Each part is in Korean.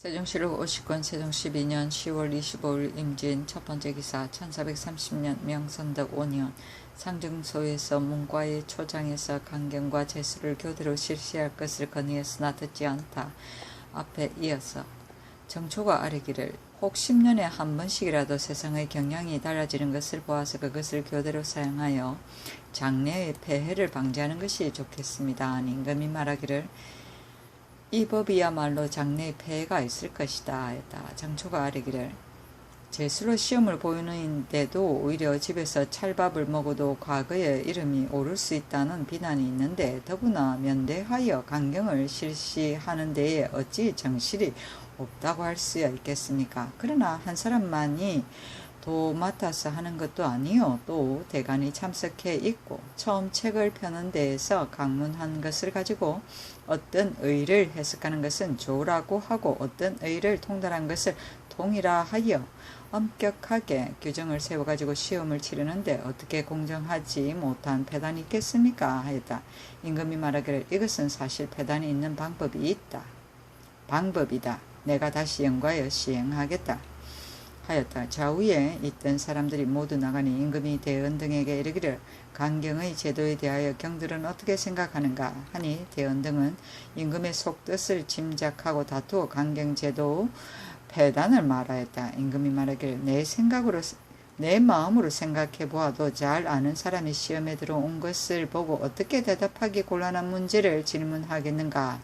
세종시록 50권 세종 12년 10월 25일 임진 첫 번째 기사 1430년 명선덕 5년 상정소에서 문과의 초장에서 강경과 제수를 교대로 실시할 것을 건의했으나 듣지 않다. 앞에 이어서 정초가 아뢰기를 혹 10년에 한 번씩이라도 세상의 경향이 달라지는 것을 보아서 그것을 교대로 사용하여 장래의 폐해를 방지하는 것이 좋겠습니다. 임금이 말하기를 이 법이야말로 장래의 폐해가 있을 것이다 했다. 정초가 아뢰기를 제수로 시험을 보이는데도 오히려 집에서 찰밥을 먹어도 과거의 이름이 오를 수 있다는 비난이 있는데 더구나 면대하여 강경을 실시하는 데에 어찌 정실이 없다고 할 수야 있겠습니까? 그러나 한 사람만이 도맡아서 하는 것도 아니요. 또 대간이 참석해 있고 처음 책을 펴는 데에서 강문한 것을 가지고 어떤 의를 해석하는 것은 조라고 하고 어떤 의를 통달한 것을 통이라 하여 엄격하게 규정을 세워가지고 시험을 치르는데 어떻게 공정하지 못한 패단이 있겠습니까? 하였다. 임금이 말하기를 이것은 사실 패단이 있는 방법이다. 내가 다시 연구하여 시행하겠다. 하였다. 좌우에 있던 사람들이 모두 나가니 임금이 대언 등에게 이르기를 강경의 제도에 대하여 경들은 어떻게 생각하는가 하니 대언 등은 임금의 속뜻을 짐작하고 다투어 강경 제도 폐단을 말하였다. 임금이 말하기를 내 마음으로 생각해 보아도 잘 아는 사람이 시험에 들어온 것을 보고 어떻게 대답하기 곤란한 문제를 질문하겠는가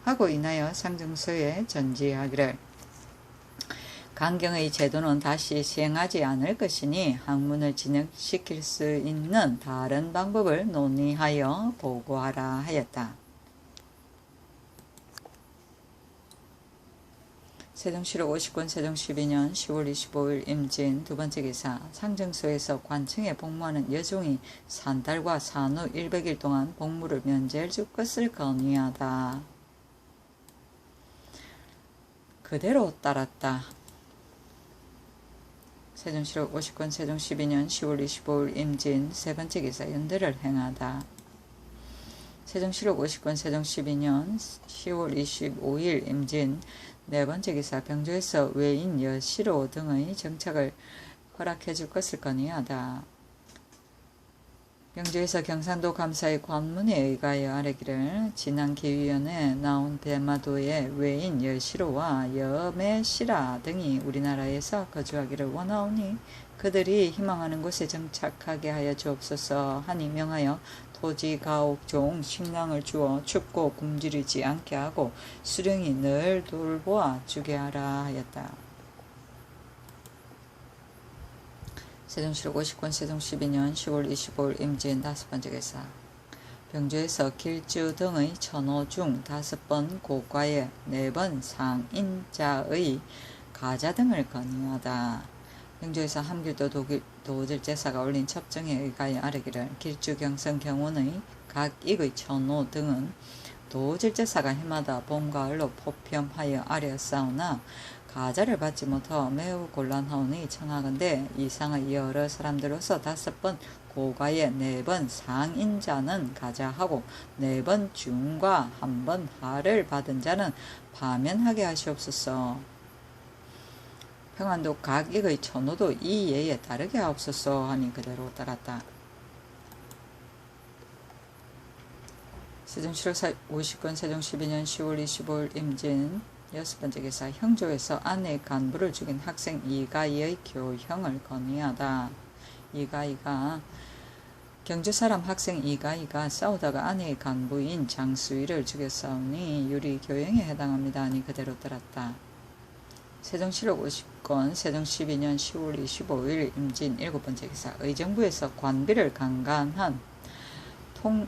하고 인하여 상정소에 전지하기를 강경의 제도는 다시 시행하지 않을 것이니 학문을 진행시킬 수 있는 다른 방법을 논의하여 보고하라 하였다. 세종시록 50권 세종 12년 10월 25일 임진 두 번째 기사 상정소에서 관청에 복무하는 여종이 산달과 산후 100일 동안 복무를 면제해 줄 것을 건의하다. 그대로 따랐다. 세종시록 50권 세종 12년 10월 25일 임진 세 번째 기사 연대를 행하다. 세종시록 50권 세종 12년 10월 25일 임진 네 번째 기사 병조에서 외인 여시로 등의 정착을 허락해 줄 것을 건의하다. 병조에서 경상도 감사의 관문에 의하여 아뢰기를 진안기위원회에 나온 대마도의 외인 여시로와 여매시라 등이 우리나라에서 거주하기를 원하오니 그들이 희망하는 곳에 정착하게 하여 주옵소서 하니 명하여 토지, 가옥, 종, 식량을 주어 춥고 굶주리지 않게 하고 수령이 늘 돌보아 주게 하라 하였다. 세종시록 50권 세종 12년 10월 25일 임진 다섯 번째 기사 병조에서 길주 등의 천호 중 5번 고과에 4번 상인자의 가자 등을 건의하다. 병조에서 함길도 도질제사가 올린 첩정에 의하여 아뢰기를 길주 경성 경원의 각 익의 천호 등은 도질제사가 해마다 봄 가을로 포편하여 아뢰었사오나 가자를 받지 못하여 매우 곤란하오니 청하건대 이상의 여러 사람들로서 5번 고가에 4번 상인자는 가자하고 4번 중과 1번 하를 받은 자는 파면하게 하시옵소서. 평안도 각익의 천호도 이 예에 따르게 하옵소서 하니 그대로 따랐다. 세종시록 50권 세종 12년 10월 25일 임진 여섯 번째 기사 형조에서 아내의 간부를 죽인 학생 이가희의 교형을 건의하다. 이가희가 경주 사람 학생 이가희가 싸우다가 아내의 간부인 장수희를 죽였사오니 유리 교형에 해당합니다 하니 그대로 따랐다. 세종시록 50권 세종 12년 10월 25일 임진 일곱 번째 기사 의정부에서 관비를 강간한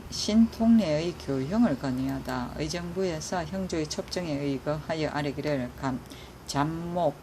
신통례의 교형을 건의하다. 의정부에서 형조의 첩정에 의거하여 아뢰기를 잠목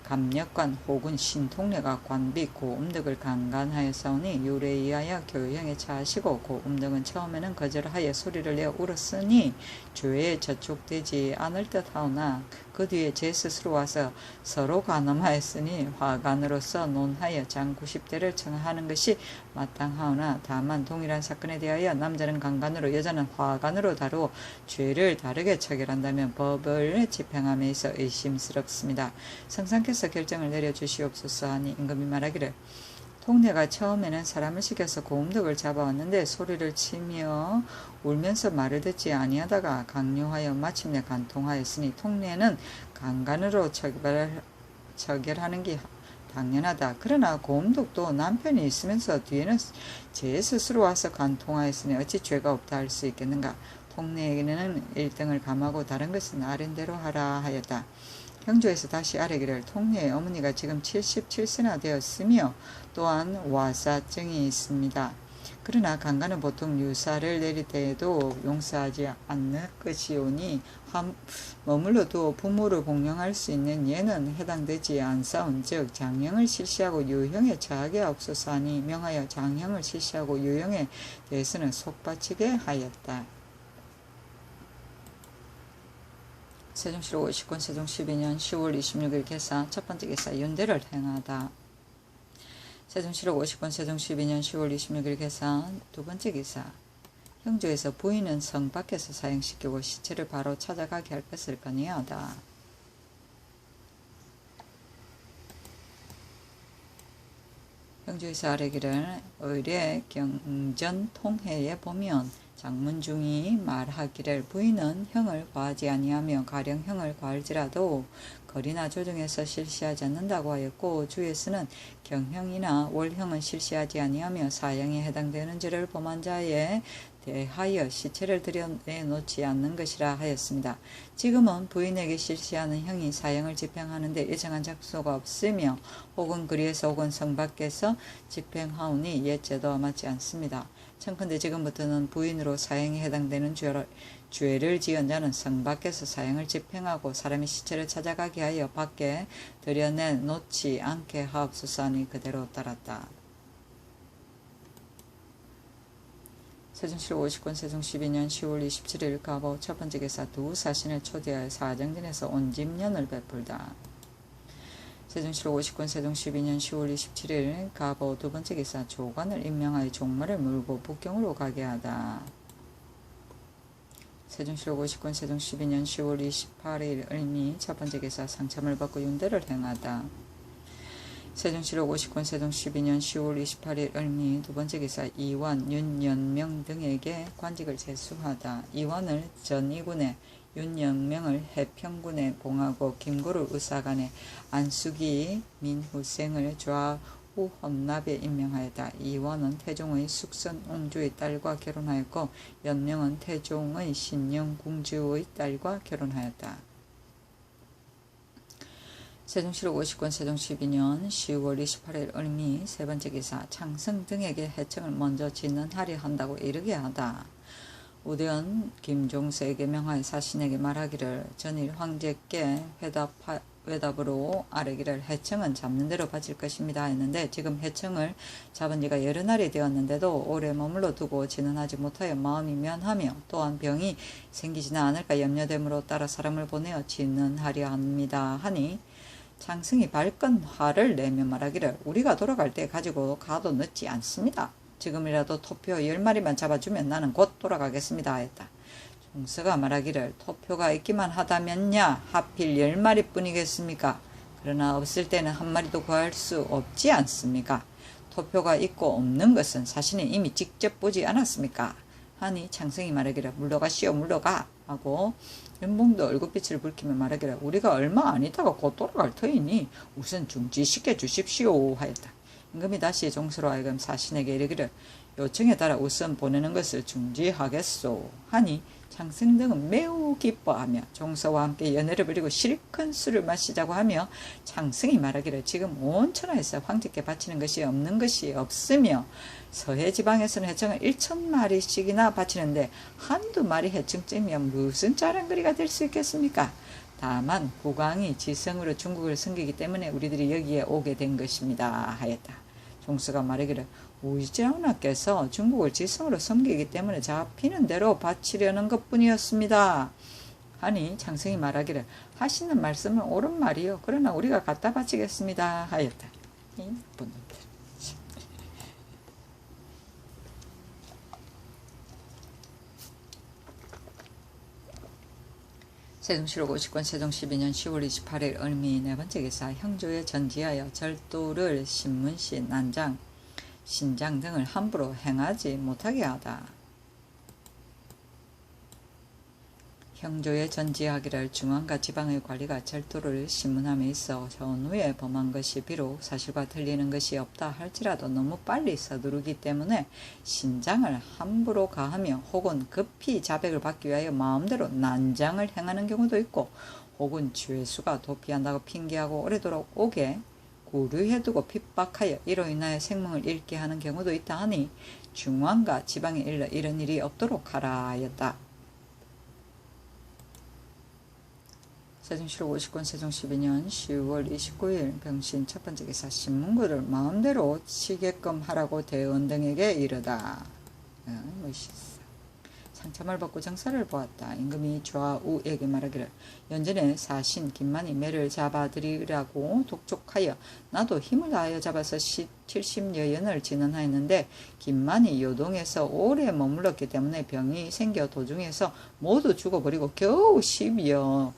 감력관 혹은 신통례가 관비 고음덕을 강간하였사오니 율에 의하여 교형에 처하시고 고음덕은 처음에는 거절하여 소리를 내어 울었으니 죄에 저촉되지 않을 듯하오나 그 뒤에 제 스스로 와서 서로 간음하였으니 화관으로서 논하여 장 90대를 청하는 것이 마땅하오나 다만 동일한 사건에 대하여 남자는 강간으로 여자는 화관으로 다루어 죄를 다르게 처결한다면 법을 집행함에 있어 의심스럽습니다. 성상께서 결정을 내려주시옵소서 하니 임금이 말하기를 통내가 처음에는 사람을 시켜서 고음덕을 잡아왔는데 소리를 치며 울면서 말을 듣지 아니하다가 강요하여 마침내 간통하였으니 통내는 강간으로 처결하는 게 당연하다. 그러나 고음덕도 남편이 있으면서 뒤에는 제 스스로 와서 간통하였으니 어찌 죄가 없다 할 수 있겠는가. 통내에게는 1등을 감하고 다른 것은 아랜대로 하라 하였다. 형조에서 다시 아뢰기를 통내의 어머니가 지금 77세나 되었으며 또한 와사증이 있습니다. 그러나 강간은 보통 유사를 내릴 때에도 용서하지 않는 것이오니 머물러 두어 부모를 공경할 수 있는 예는 해당되지 않사온즉 장형을 실시하고 유형에 처하게 하옵소서 하니 명하여 장형을 실시하고 유형에 대해서는 속바치게 하였다. 세종시로 59년 세종 12년 10월 26일 개사 첫 번째 개사 윤대를 행하다. 세종시로 59년 세종 12년 10월 26일 개사 두 번째 개사 형조에서 부인은 성 밖에서 사형시키고 시체를 바로 찾아가게 할 것을 건의하다. 형조에서 아뢰기를 의례 경전 통해에 보면 장문중이 말하기를 부인은 형을 과하지 아니하며 가령 형을 과할지라도 거리나 조정해서 실시하지 않는다고 하였고 주에서는 경형이나 월형은 실시하지 아니하며 사형에 해당되는 죄를 범한 자에 대하여 시체를 들여내놓지 않는 것이라 하였습니다. 지금은 부인에게 실시하는 형이 사형을 집행하는데 예정한 장소가 없으며 혹은 그리에서 혹은 성 밖에서 집행하오니 옛 제도와 맞지 않습니다. 청컨대 지금부터는 부인으로 사형에 해당되는 죄를 지은 자는 성 밖에서 사형을 집행하고 사람의 시체를 찾아가게 하여 밖에 들여내놓지 않게 하옵소서 하니 그대로 따랐다. 세종시로 59년 세종 12년 10월 27일 가보 첫 번째 개사 두 사신을 초대하여 사정전에서 온집년을 베풀다. 세종시로 59년 세종 12년 10월 27일 가보 두 번째 기사 조관을 임명하여 종말을 물고 북경으로 가게 하다. 세종시로 59년 세종 12년 10월 28일 을미 첫 번째 기사 상참을 받고 윤대를 행하다. 세종시로 59년 세종 12년 10월 28일 을미 두 번째 기사 이완, 윤연명 등에게 관직을 제수하다. 이완을 전이군에 윤영명을 해평군에 봉하고 김고를 의사관에 안숙이 민후생을 좌우 헌납에 임명하였다. 이원은 태종의 숙선옹주의 딸과 결혼하였고 연명은 태종의 신영궁주의 딸과 결혼하였다. 세종시로 59년 세종 12년 10월 28일 을미 세 번째 기사 창성 등에게 해청을 먼저 짓는 하려 한다고 이르게 하다. 우대원 김종세에게 명하여 사신에게 말하기를 전일 황제께 회답으로 아뢰기를 해청은 잡는 대로 바칠 것입니다 했는데 지금 해청을 잡은 지가 여러 날이 되었는데도 오래 머물러 두고 진언하지 못하여 마음이 면하며 또한 병이 생기지는 않을까 염려됨으로 따라 사람을 보내어 진언하려 합니다 하니 창승이 발끈 화를 내며 말하기를 우리가 돌아갈 때 가지고 가도 늦지 않습니다. 지금이라도 토표 10마리만 잡아주면 나는 곧 돌아가겠습니다 하였다. 종서가 말하기를 토표가 있기만 하다면야 하필 10마리 뿐이겠습니까? 그러나 없을 때는 한 마리도 구할 수 없지 않습니까? 토표가 있고 없는 것은 사신이 이미 직접 보지 않았습니까? 하니 창승이 말하기를 물러가시오 물러가 하고 연봉도 얼굴빛을 붉히며 말하기를 우리가 얼마 아니다가 곧 돌아갈 터이니 우선 중지시켜 주십시오 하였다. 임금이 다시 종서로 하여금 사신에게 이르기를 요청에 따라 우선 보내는 것을 중지하겠소 하니 창승 등은 매우 기뻐하며 종서와 함께 연회를 벌이고 실컷 술을 마시자고 하며 창승이 말하기를 지금 온 천하에서 황제께 바치는 것이 없는 것이 없으며 서해 지방에서는 해청을 1,000마리씩이나 바치는데 한두 마리 해청쯤이면 무슨 자랑거리가 될 수 있겠습니까? 다만 국왕이 지성으로 중국을 섬기기 때문에 우리들이 여기에 오게 된 것입니다 하였다. 종서가 말하기를 우이자운하께서 중국을 지성으로 섬기기 때문에 잡히는 대로 바치려는 것뿐이었습니다 하니 장성이 말하기를 하시는 말씀은 옳은 말이요 그러나 우리가 갖다 바치겠습니다 하였다. 이 나쁜 놈들. 세종실록 50권 세종 12년 10월 28일 을미 네번째 기사 형조에 전지하여 절도를 신문시 난장 신장 등을 함부로 행하지 못하게 하다. 형조에 전지하기를 중앙과 지방의 관리가 절도를 신문함에 있어 전후에 범한 것이 비록 사실과 틀리는 것이 없다 할지라도 너무 빨리 서두르기 때문에 신장을 함부로 가하며 혹은 급히 자백을 받기 위하여 마음대로 난장을 행하는 경우도 있고 혹은 죄수가 도피한다고 핑계하고 오래도록 옥에 구류해두고 핍박하여 이로 인하여 생명을 잃게 하는 경우도 있다 하니 중앙과 지방에 일러 이런 일이 없도록 하라 하였다. 세종실록 50권 세종 12년 10월 29일 병신 첫번째 기사 신문고를 마음대로 치게끔 하라고 대원 등에게 이르다. 멋있어. 상참을 받고 정사를 보았다. 임금이 좌우에게 말하기를 연전에 사신 김만이 매를 잡아들이라고 독촉하여 나도 힘을 다하여 잡아서 70여연을 진언하였는데 김만이 요동에서 오래 머물렀기 때문에 병이 생겨 도중에서 모두 죽어버리고 겨우 10여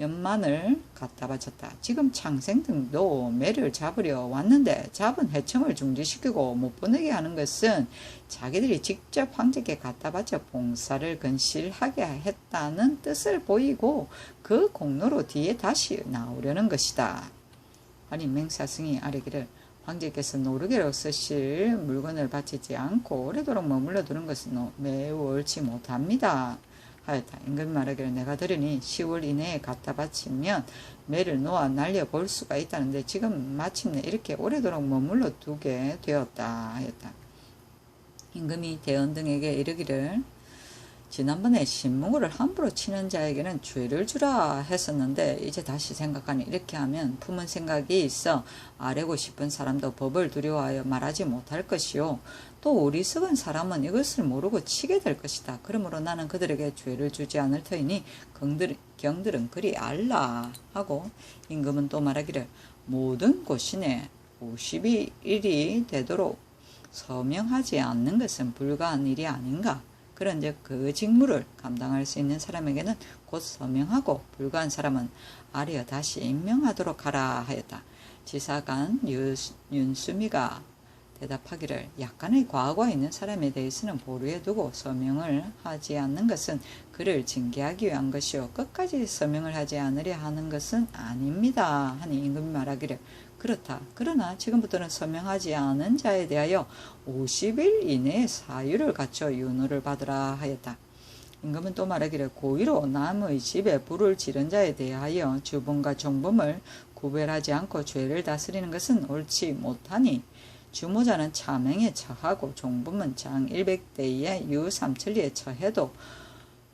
연만을 갖다 바쳤다. 지금 창생 등도 매를 잡으려 왔는데 잡은 해청을 중지시키고 못 보내게 하는 것은 자기들이 직접 황제께 갖다 바쳐 봉사를 건실하게 했다는 뜻을 보이고 그 공로로 뒤에 다시 나오려는 것이다. 아니 맹사승이 아뢰기를 황제께서 노르게로 쓰실 물건을 바치지 않고 오래도록 머물러 두는 것은 매우 옳지 못합니다. 하였다. 임금이 말하기를 내가 들으니 10월 이내에 갖다 바치면 매를 놓아 날려볼 수가 있다는데 지금 마침내 이렇게 오래도록 머물러 두게 되었다 하였다. 임금이 대원 등에게 이르기를 지난번에 신문고를 함부로 치는 자에게는 죄를 주라 했었는데 이제 다시 생각하니 이렇게 하면 품은 생각이 있어 아뢰고 싶은 사람도 법을 두려워하여 말하지 못할 것이요 또 어리석은 사람은 이것을 모르고 치게 될 것이다. 그러므로 나는 그들에게 죄를 주지 않을 터이니 경들은 그리 알라 하고 임금은 또 말하기를 모든 고신에 50일이 되도록 서명하지 않는 것은 불가한 일이 아닌가. 그런즉 그 직무를 감당할 수 있는 사람에게는 곧 서명하고 불가한 사람은 아뢰어 다시 임명하도록 하라 하였다. 지사관 윤수미가 대답하기를 약간의 과거가 있는 사람에 대해서는 보류해 두고 서명을 하지 않는 것은 그를 징계하기 위한 것이요 끝까지 서명을 하지 않으려 하는 것은 아닙니다 하니 임금이 말하기를 그렇다. 그러나 지금부터는 서명하지 않은 자에 대하여 50일 이내에 사유를 갖춰 윤호를 받으라 하였다. 임금은 또 말하기를 고의로 남의 집에 불을 지른 자에 대하여 주범과 종범을 구별하지 않고 죄를 다스리는 것은 옳지 못하니 주모자는 차명에 처하고 종범은 장 100대에 유 3천리에 처해도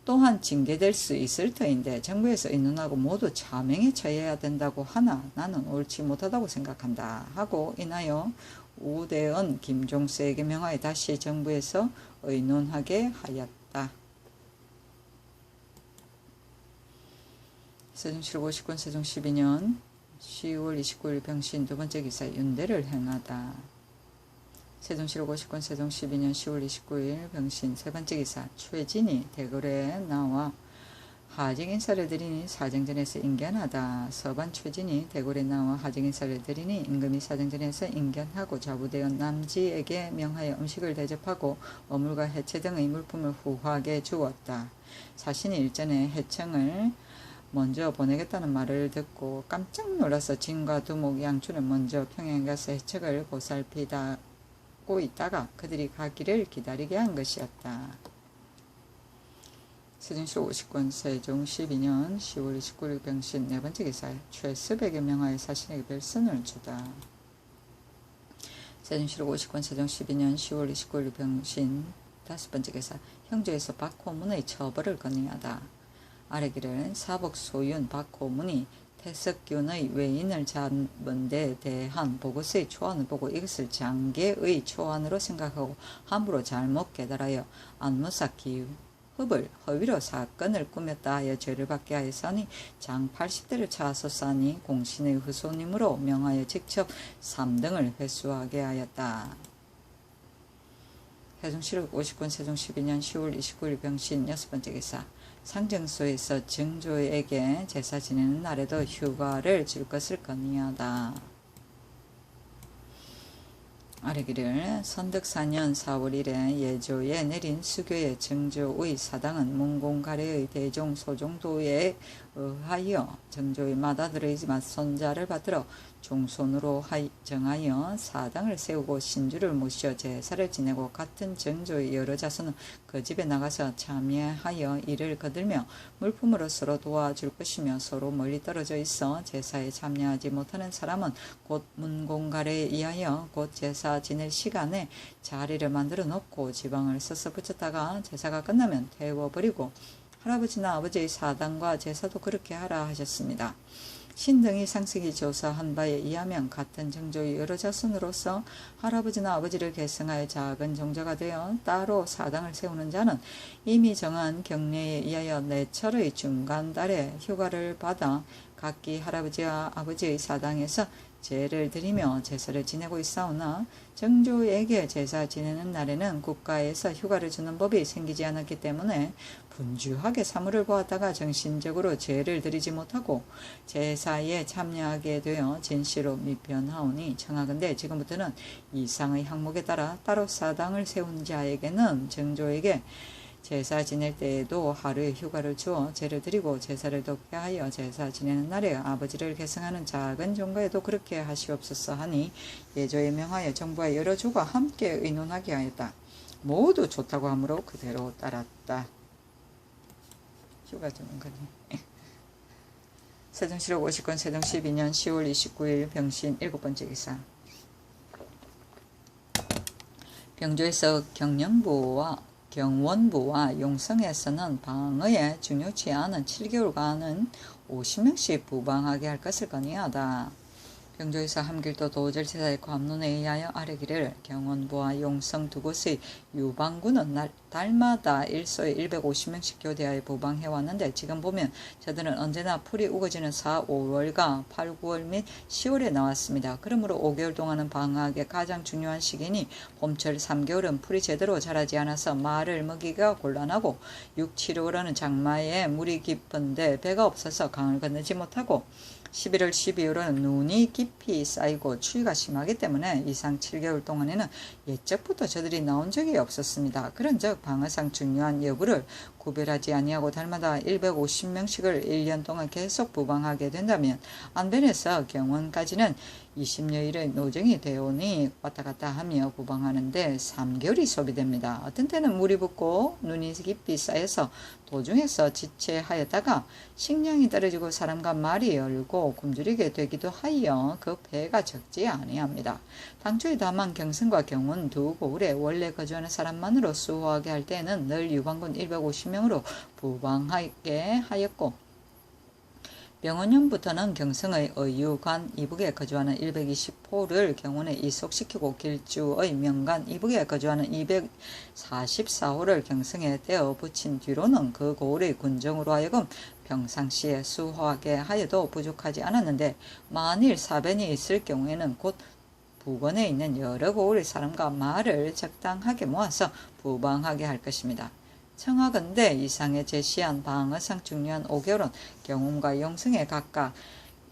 또한 징계될 수 있을 터인데 정부에서 의논하고 모두 차명에 처해야 된다고 하나 나는 옳지 못하다고 생각한다 하고 인하여 우대원 김종수에게 명하여 다시 정부에서 의논하게 하였다. 세종실록 50권 세종 12년 10월 29일 병신 두번째 기사 윤대를 행하다. 세종실록 50권 세종 12년 10월 29일 병신 세번째 기사 최진이 대궐에 나와 하직인사를 드리니 사정전에서 인견하다. 서반 최진이 대궐에 나와 하직인사를 드리니 임금이 사정전에서 인견하고 좌부대원 남지에게 명하여 음식을 대접하고 어물과 해체 등의 물품을 후하게 주었다. 사신이 일전에 해청을 먼저 보내겠다는 말을 듣고 깜짝 놀라서 진과 두목 양춘은 먼저 평양에 가서 해책을 보살피다 있다가 그들이 가기를 기다리게 한 것이었다. 세종실록 50권 세종 12년 10월 29일 병신 네번째 기사 최습에게 명하여 사신에게 별선을 주다. 세종실록 50권 세종 12년 10월 29일 병신 다섯번째 기사 형조에서 박호문의 처벌을 건의하다. 아래기를 사복 소윤 박호문이 태석균의 외인을 잡은 데 대한 보고서의 초안을 보고 이것을 장계의 초안으로 생각하고 함부로 잘못 깨달아여 안무사 흡을 허위로 사건을 꾸몄다 하여 죄를 받게 하였으니 장 80대를 차소사니 공신의 후손임으로 명하여 직접 3등을 회수하게 하였다. 세종실록 59년 세종 12년 10월 29일 병신 6번째 기사. 상정소에서 증조에게 제사 지내는 날에도 휴가를 줄 것을 건의하다. 아래기를 선덕 4년 4월 1일 예조에 내린 수교의 증조의 사당은 문공가래의 대종 소종도에 의하여 증조의 맏아들의 맏손자를 받들어 종손으로 정하여 사당을 세우고 신주를 모셔 제사를 지내고 같은 증조의 여러 자손은 그 집에 나가서 참여하여 일을 거들며 물품으로 서로 도와줄 것이며 서로 멀리 떨어져 있어 제사에 참여하지 못하는 사람은 곧 문공가래에 의하여 곧 제사 지낼 시간에 자리를 만들어 놓고 지방을 써서 붙였다가 제사가 끝나면 태워버리고 할아버지나 아버지의 사당과 제사도 그렇게 하라 하셨습니다. 신등이 상식이 조사한 바에 의하면 같은 정조의 여러 자손으로서 할아버지나 아버지를 계승하여 작은 정조가 되어 따로 사당을 세우는 자는 이미 정한 경례에 의하여 내철의 중간달에 휴가를 받아 각기 할아버지와 아버지의 사당에서 제를 드리며 제사를 지내고 있사오나 정조에게 제사 지내는 날에는 국가에서 휴가를 주는 법이 생기지 않았기 때문에 분주하게 사물을 보았다가 정신적으로 제를 드리지 못하고 제사에 참여하게 되어 진시로 미변하오니 청하건대 지금부터는 이상의 항목에 따라 따로 사당을 세운 자에게는 정조에게 제사 지낼 때에도 하루의 휴가를 주어 제를 드리고 제사를 돕게 하여 제사 지내는 날에 아버지를 계승하는 작은 종가에도 그렇게 하시옵소서 하니 예조에 명하여 정부와 여러 조가 함께 의논하게 하였다. 모두 좋다고 하므로 그대로 따랐다. 휴가 주는 거니. 세종실록 50권 세종 12년 10월 29일 병신 7번째 기사. 병조에서 경원부와 용성에서는 방의에 중요치 않은 7개월간은 50명씩 부방하게 할 것을 건의하다. 병조에서 함길도 도절제사의 관문에 의하여 아래기를 경원부와 용성 두 곳의 유방군은 달마다 일소에 150명씩 교대하여 부방해왔는데 지금 보면 저들은 언제나 풀이 우거지는 4, 5월과 8, 9월 및 10월에 나왔습니다. 그러므로 5개월 동안은 방학의 가장 중요한 시기니 봄철 3개월은 풀이 제대로 자라지 않아서 말을 먹이기가 곤란하고 6, 7월은 장마에 물이 깊은데 배가 없어서 강을 건너지 못하고 11월, 12월은 눈이 깊이 쌓이고 추위가 심하기 때문에 이상 7개월 동안에는 옛적부터 저들이 나온 적이 없었습니다. 그런즉 방어상 중요한 여부를 구별하지 아니하고 달마다 150명씩을 1년 동안 계속 부방하게 된다면 안변에서 경원까지는 20여일의 노정이 되오니 왔다 갔다 하며 부방하는데 3개월이 소비됩니다. 어떤 때는 물이 붓고 눈이 깊이 쌓여서 도중에서 지체하였다가 식량이 떨어지고 사람과 말이 열고 굶주리게 되기도 하여 그 배가 적지 아니합니다. 당초에 다만 경성과 경원 두 고을에 원래 거주하는 사람만으로 수호하게 할 때에는 늘 유방군 150명으로 부방하게 하였고 병원년부터는 경성의 의유관 이북에 거주하는 120호를 경원에 이속시키고 길주의 명관 이북에 거주하는 244호를 경성에 떼어 붙인 뒤로는 그 고을의 군정으로 하여금 평상시에 수호하게 하여도 부족하지 않았는데 만일 사변이 있을 경우에는 곧 부건에 있는 여러 고을의 사람과 말을 적당하게 모아서 부방하게 할 것입니다. 청하건대 이상에 제시한 방어상 중요한 5개월은 경운과 용성에 각각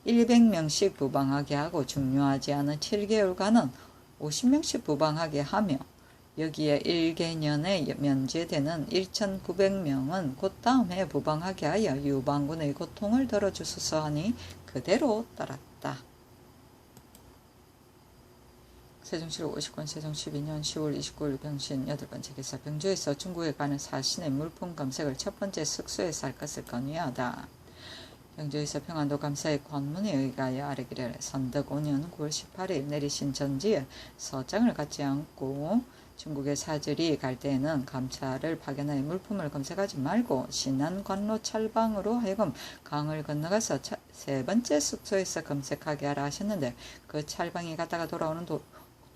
100명씩 부방하게 하고 중요하지 않은 7개월간은 50명씩 부방하게 하며 여기에 1개년에 면제되는 1,900명은 곧 다음 해 부방하게 하여 유방군의 고통을 덜어주소서 하니 그대로 따랐다. 세종실록 50권 세종 12년 10월 29일 병신 8번째 기사. 병조에서 중국에 가는 사신의 물품 검색을 첫 번째 숙소에서 할 것을 건의하다. 병조에서 평안도 감사의 관문에 의하여 아래기를 선덕 5년 9월 18일 내리신 전지에 서장을 갖지 않고 중국의 사절이 갈 때에는 감찰을 파견하여 물품을 검색하지 말고 신안관로 찰방으로 하여금 강을 건너가서 세 번째 숙소에서 검색하게 하라 하셨는데 그 찰방이 갔다가 돌아오는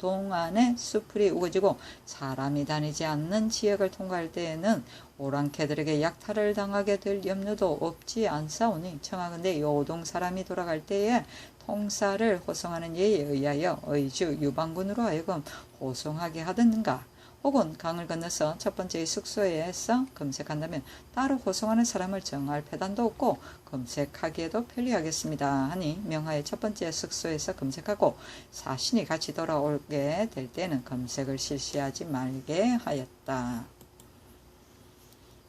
동안에 수풀이 우거지고 사람이 다니지 않는 지역을 통과할 때에는 오랑캐들에게 약탈을 당하게 될 염려도 없지 않사오니 청하건대 요동 사람이 돌아갈 때에 통사를 호송하는 예에 의하여 의주 유방군으로 하여금 호송하게 하든가, 혹은 강을 건너서 첫 번째 숙소에서 검색한다면 따로 호송하는 사람을 정할 패단도 없고 검색하기에도 편리하겠습니다 하니 명하여 첫 번째 숙소에서 검색하고 사신이 같이 돌아오게 될 때는 검색을 실시하지 말게 하였다.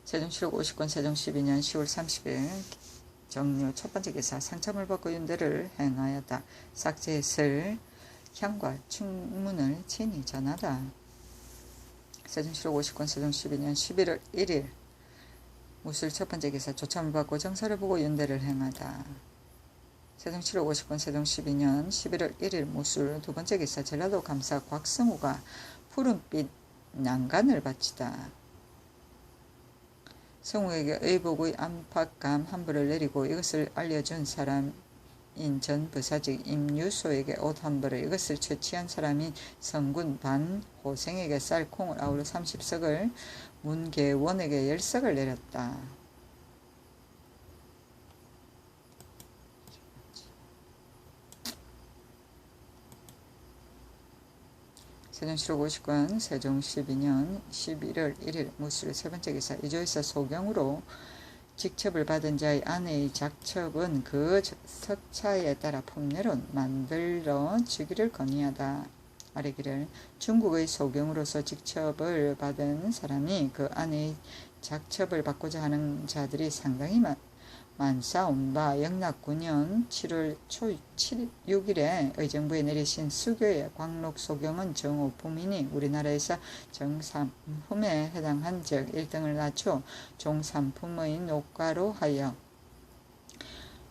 세종실록 50권 세종 12년 10월 30일 정료 첫 번째 기사. 상참을 받고 윤대를 행하였다. 삭제했을 향과 충문을 친히 전하다. 세종실록 50권 세종 12년 11월 1일 무술 첫 번째 기사. 조참을 받고 정사를 보고 윤대를 행하다. 세종실록 50권 세종 12년 11월 1일 무술 두 번째 기사. 전라도 감사 곽성우가 푸른빛 난간을 바치다. 성우에게 의복의 안팎감 한 벌을 내리고 이것을 알려준 사람인 전 부사직 임유소에게 옷 한 벌을, 이것을 채취한 사람인 성군 반호생에게 쌀 콩을 아우러 30석을, 문계원에게 10석을 내렸다. 세종실록 50권 세종 12년 11월 1일 무술 세 번째 기사. 이조에서 소경으로 직첩을 받은 자의 아내의 작첩은 그 석차에 따라 품내로 만들어 주기를 건의하다. 아래기를 중국의 소경으로서 직첩을 받은 사람이 그 아내의 작첩을 받고자 하는 자들이 상당히 많사온 바 영락 9년 7월 6일에 의정부에 내리신 수교의 광록 소경은 정오품이니 우리나라에서 정삼품에 해당한 즉 1등을 낮춰 종삼품의 녹가로 하여,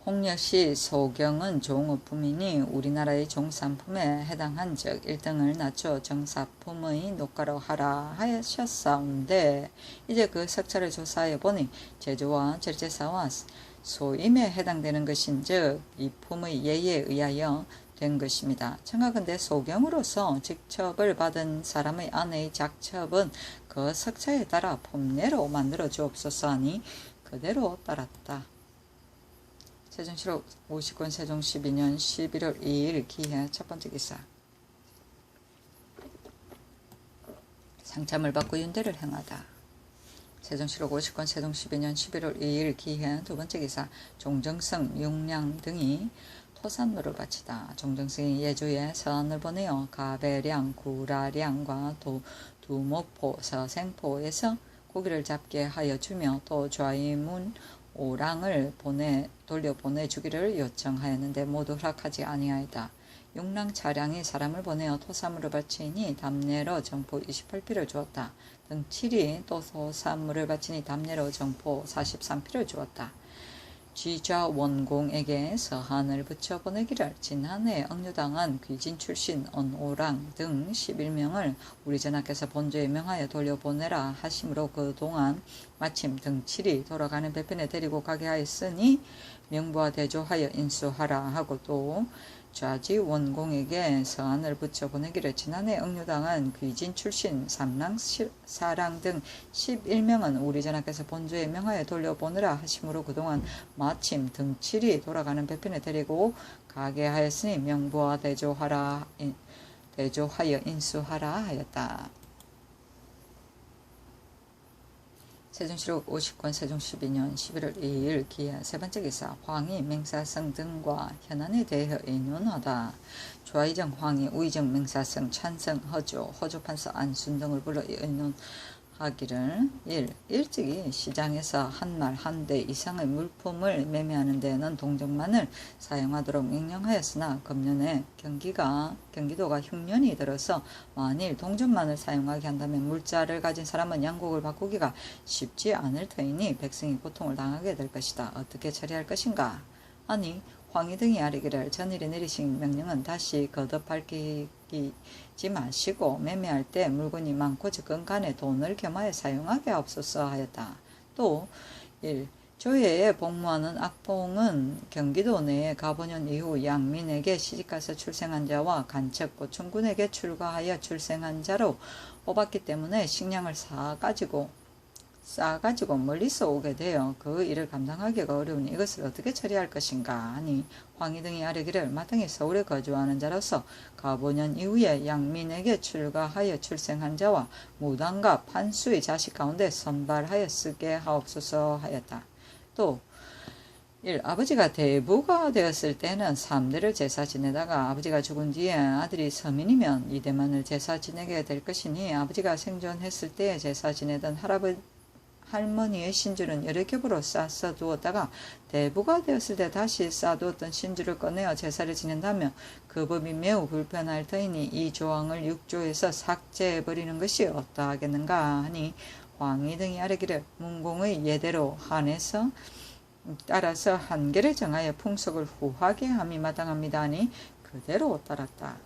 홍려시 소경은 종오품이니 우리나라의 종삼품에 해당한 즉 1등을 낮춰 정사품의 녹가로 하라 하셨사온데, 이제 그 석차를 조사해 보니 제조와 절제사와 소임에 해당되는 것인즉 이 품의 예에 의하여 된 것입니다. 청하건대 소경으로서 직첩을 받은 사람의 아내의 작첩은 그 석차에 따라 품내로 만들어 주옵소서 하니 그대로 따랐다. 세종실록 50권 세종 12년 11월 2일 기해 첫 번째 기사. 상참을 받고 윤대를 행하다. 세종실록 50권 세종 12년 11월 2일 기해 두 번째 기사. 종정성, 용량 등이 토산물을 바치다. 종정성이 예조에 서한을 보내어 가배량, 구라량과 두목포, 서생포에서 고기를 잡게 하여 주며 또 좌이문 오랑을 돌려보내주기를 요청하였는데 모두 허락하지 아니하였다. 용랑 차량이 사람을 보내어 토사물을 바치니 담내로 정포 28피를 주었다. 등 7이 또 토사물을 바치니 담내로 정포 43피를 주었다. 쥐좌 원공에게 서한을 붙여 보내기를 지난해 억류당한 귀진 출신 언오랑 등 11명을 우리 전하께서 본조에 명하여 돌려보내라 하심으로 그동안 마침 등 7이 돌아가는 배편에 데리고 가게 하였으니 명부와 대조하여 인수하라 하고, 또 좌지 원공에게 서한을 붙여 보내기를 지난해 억류당한 귀진 출신 삼랑 사랑 등 11명은 우리 전하께서 본조에 명하여 돌려보내라 하심으로 그동안 마침 등 7이 돌아가는 배편에 데리고 가게 하였으니 명부와 대조하여 인수하라 하였다. 세종실록 50권 세종 12년 11월 2일 기해 세 번째 기사. 황희, 맹사성 등과 현안에 대해 의논하다. 좌의정 황희, 우의정 맹사성, 찬성, 허조, 허조판서 안순 등을 불러 의논하기를 1. 일찍이 시장에서 한 말 한 대 이상의 물품을 매매하는 데에는 동정만을 사용하도록 명령하였으나 금년에 경기도가 흉년이 들어서 만일 동정만을 사용하게 한다면 물자를 가진 사람은 양곡을 바꾸기가 쉽지 않을 터이니 백성이 고통을 당하게 될 것이다. 어떻게 처리할 것인가? 아니 황희 등이 아뢰기를 전일에 내리신 명령은 다시 거듭 밝히지 마시고 매매할 때 물건이 많고 적은 간에 돈을 겸하여 사용하게 하옵소서 하였다. 또 1. 조회에 복무하는 악봉은 경기도 내에 가보년 이후 양민에게 시집가서 출생한 자와 간척 보충군에게 출가하여 출생한 자로 뽑았기 때문에 식량을 싸가지고 멀리서 오게 되어 그 일을 감당하기가 어려우니 이것을 어떻게 처리할 것인가 하니 황희 등이 아뢰기를 마땅히 서울에 거주하는 자로서 가보년 이후에 양민에게 출가하여 출생한 자와 무당과 판수의 자식 가운데 선발하여 쓰게 하옵소서 하였다. 또 1. 아버지가 대부가 되었을 때는 3대를 제사 지내다가 아버지가 죽은 뒤에 아들이 서민이면 2대만을 제사 지내게 될 것이니 아버지가 생존했을 때 제사 지내던 할머니의 신주는 여러 겹으로 싸서 두었다가 대부가 되었을 때 다시 싸두었던 신주를 꺼내어 제사를 지낸다면 그 법이 매우 불편할 터이니 이 조항을 6조에서 삭제해버리는 것이 어떠하겠는가 하니 황희 등이 아뢰기를 문공의 예대로 한해서 따라서 한계를 정하여 풍속을 후하게 함이 마땅합니다 하니 그대로 따랐다.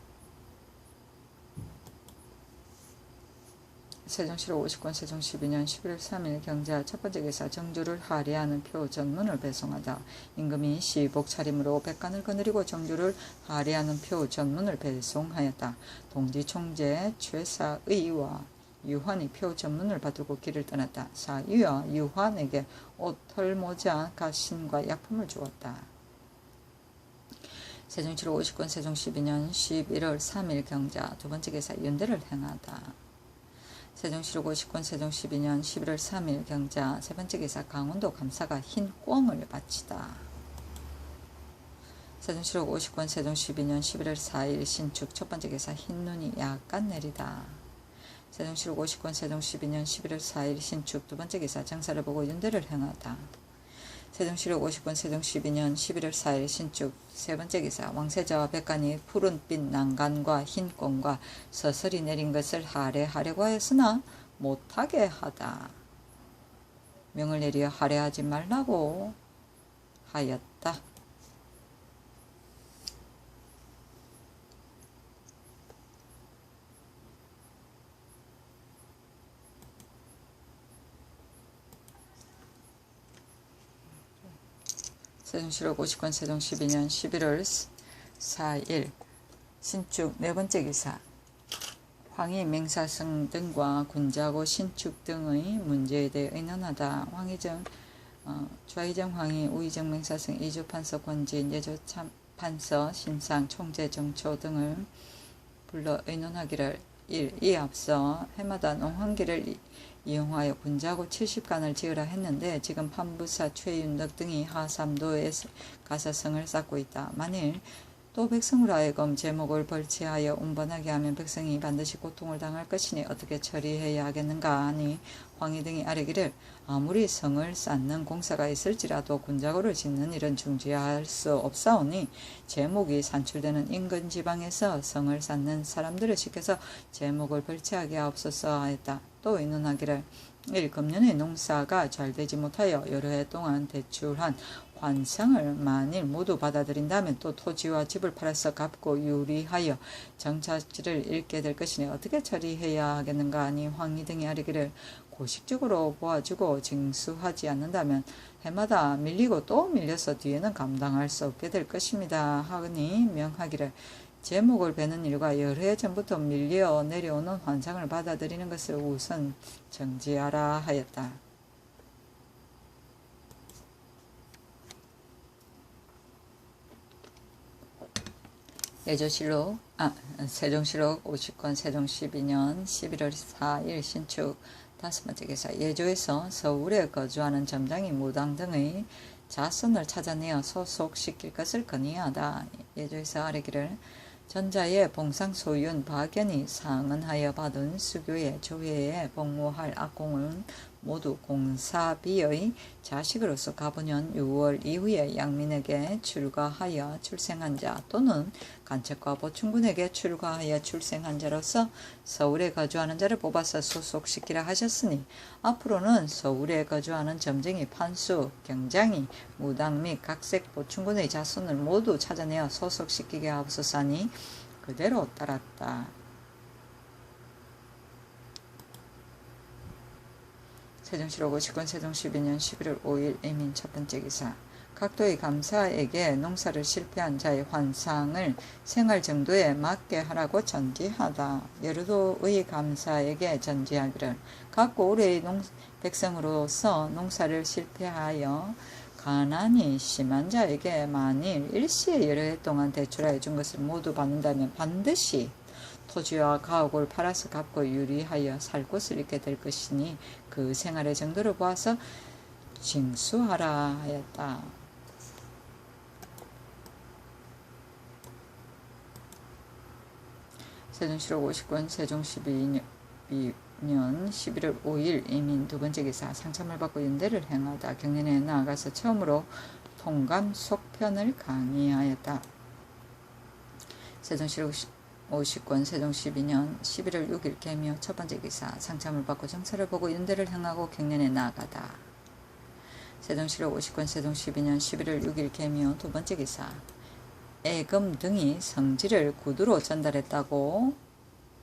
세종시록 50권 세종 12년 11월 3일 경자 첫번째 기사 정주를 할애하는 표 전문을 배송하다. 임금이 시복 차림으로 백관을 거느리고 정주를 할애하는 표 전문을 배송하였다. 동지 총재 최사의와 유환이 표 전문을 받들고 길을 떠났다. 사유와 유환에게 옷, 털모자, 가신과 약품을 주었다. 세종시록 50권 세종 12년 11월 3일 경자 두번째 기사 윤대를 행하다. 세종시록 50권 세종 12년 11월 3일 경자 세번째 기사 강원도 감사가 흰 꿩을 바치다. 세종시록 50권 세종 12년 11월 4일 신축 첫번째 기사 흰눈이 약간 내리다. 세종시록 50권 세종 12년 11월 4일 신축 두번째 기사 정사를 보고 윤대를 행하다. 세종시록 50권 세종 12년 11월 4일 신축 세번째 기사 왕세자와 백관이 푸른빛 난간과 흰 꿩과 서설이 내린 것을 할애하려고 하였으나 못하게 하다. 명을 내려 할애하지 말라고 하였다. 세종시록 50권 세종 12년 11월 4일 신축 네번째 기사 황희 맹사성 등과 군자고 신축 등의 문제에 대해 의논하다. 좌의정 황희 우의정 맹사성 이주판서 권진 예조판서 신상 총재 정초 등을 불러 의논하기를 1. 이에 앞서 해마다 농한기를 이용하여 군자고 70간을 지으라 했는데 지금 판부사 최윤덕 등이 하삼도에 가서 성을 쌓고 있다. 만일 또 백성으로 하여금 제목을 벌치하여 운반하게 하면 백성이 반드시 고통을 당할 것이니 어떻게 처리해야 하겠는가 하니 황희 등이 아뢰기를 아무리 성을 쌓는 공사가 있을지라도 군자고를 짓는 일은 중지할 수 없사오니 제목이 산출되는 인근 지방에서 성을 쌓는 사람들을 시켜서 제목을 벌치하게 하옵소서 하였다. 또 의논하기를 1. 금년에 농사가 잘 되지 못하여 여러 해 동안 대출한 환상을 만일 모두 받아들인다면 또 토지와 집을 팔아서 갚고 유리하여 정착지를 잃게 될 것이니 어떻게 처리해야 하겠는가 하니 황희 등이 아뢰기를 고식적으로 보아주고 징수하지 않는다면 해마다 밀리고 또 밀려서 뒤에는 감당할 수 없게 될 것입니다 하니 명하기를 제목을 베는 일과 여러 해 전부터 밀려 내려오는 환상을 받아들이는 것을 우선 정지하라 하였다. 세종시록 50권 세종 12년 11월 4일 신축 다섯번째 기사 예조에서 서울에 거주하는 점장이 무당 등의 자손을 찾아내어 소속시킬 것을 건의하다. 예조에서 아뢰기를 전자의 봉상소윤 박연이 상언하여 받은 수교의 조회에 복무할 악공은 모두 공사비의 자식으로서 가보년 6월 이후에 양민에게 출가하여 출생한 자 또는 간척과 보충군에게 출가하여 출생한 자로서 서울에 거주하는 자를 뽑아서 소속시키라 하셨으니 앞으로는 서울에 거주하는 점쟁이, 판수, 경장이, 무당 및 각색 보충군의 자손을 모두 찾아내어 소속시키게 하옵소서니 그대로 따랐다. 세종시로 59권 세종 12년 11월 5일 이민 첫 번째 기사. 각도의 감사에게 농사를 실패한 자의 환상을 생활 정도에 맞게 하라고 전지하다. 여러도의 감사에게 전지하기를. 각고 올해의 백성으로서 농사를 실패하여 가난이 심한 자에게 만일 일시에 여러 해 동안 대출하여 준 것을 모두 받는다면 반드시 토지와 가옥을 팔아서 갚고 유리하여 살 곳을 잃게 될 것이니 그 생활의 정도를 보아서 징수하라 하였다. 세종시로 50권 세종 12년 11월 5일 이민 두 번째 기사. 상참을 받고 연대를 행하다. 경연에 나아가서 처음으로 통감 속편을 강의하였다. 세종시로 50권 세종 12년 11월 6일 개묘 첫 번째 기사. 상참을 받고 정사를 보고 연대를 행하고 경연에 나아가다. 세종시로 50권 세종 12년 11월 6일 개묘 두 번째 기사. 애금 등이 성지를 구두로 전달했다고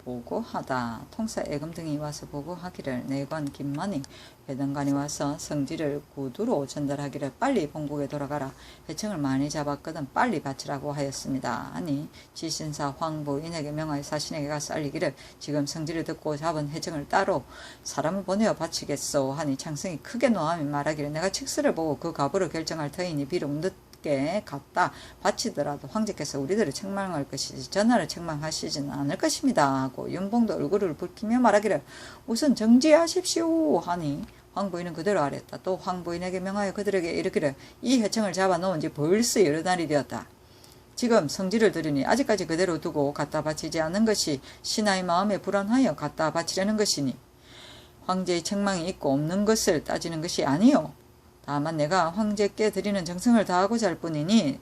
보고하다. 통사 애금 등이 와서 보고하기를 내관 김만희 회등관이 와서 성지를 구두로 전달하기를 빨리 본국에 돌아가라. 회청을 많이 잡았거든 빨리 바치라고 하였습니다. 아니 지신사 황보인에게 명하여 사신에게 가서 알리기를 지금 성지를 듣고 잡은 회청을 따로 사람을 보내어 바치겠소 하니 창성이 크게 노하며 말하기를 내가 칙서를 보고 그 값으로 결정할 터이니 비록 늦게 갖다 바치더라도 황제께서 우리들을 책망할 것이지 전하를 책망하시지는 않을 것입니다 하고 윤봉도 얼굴을 붉히며 말하기를 우선 정지하십시오 하니 황보인은 그대로 아랬다. 또 황보인에게 명하여 그들에게 이르기를 이 회청을 잡아 놓은 지 벌써 여러 날이 되었다. 지금 성지를 들으니 아직까지 그대로 두고 갖다 바치지 않는 것이 신하의 마음에 불안하여 갖다 바치려는 것이니 황제의 책망이 있고 없는 것을 따지는 것이 아니요 다만 내가 황제께 드리는 정성을 다하고자 할 뿐이니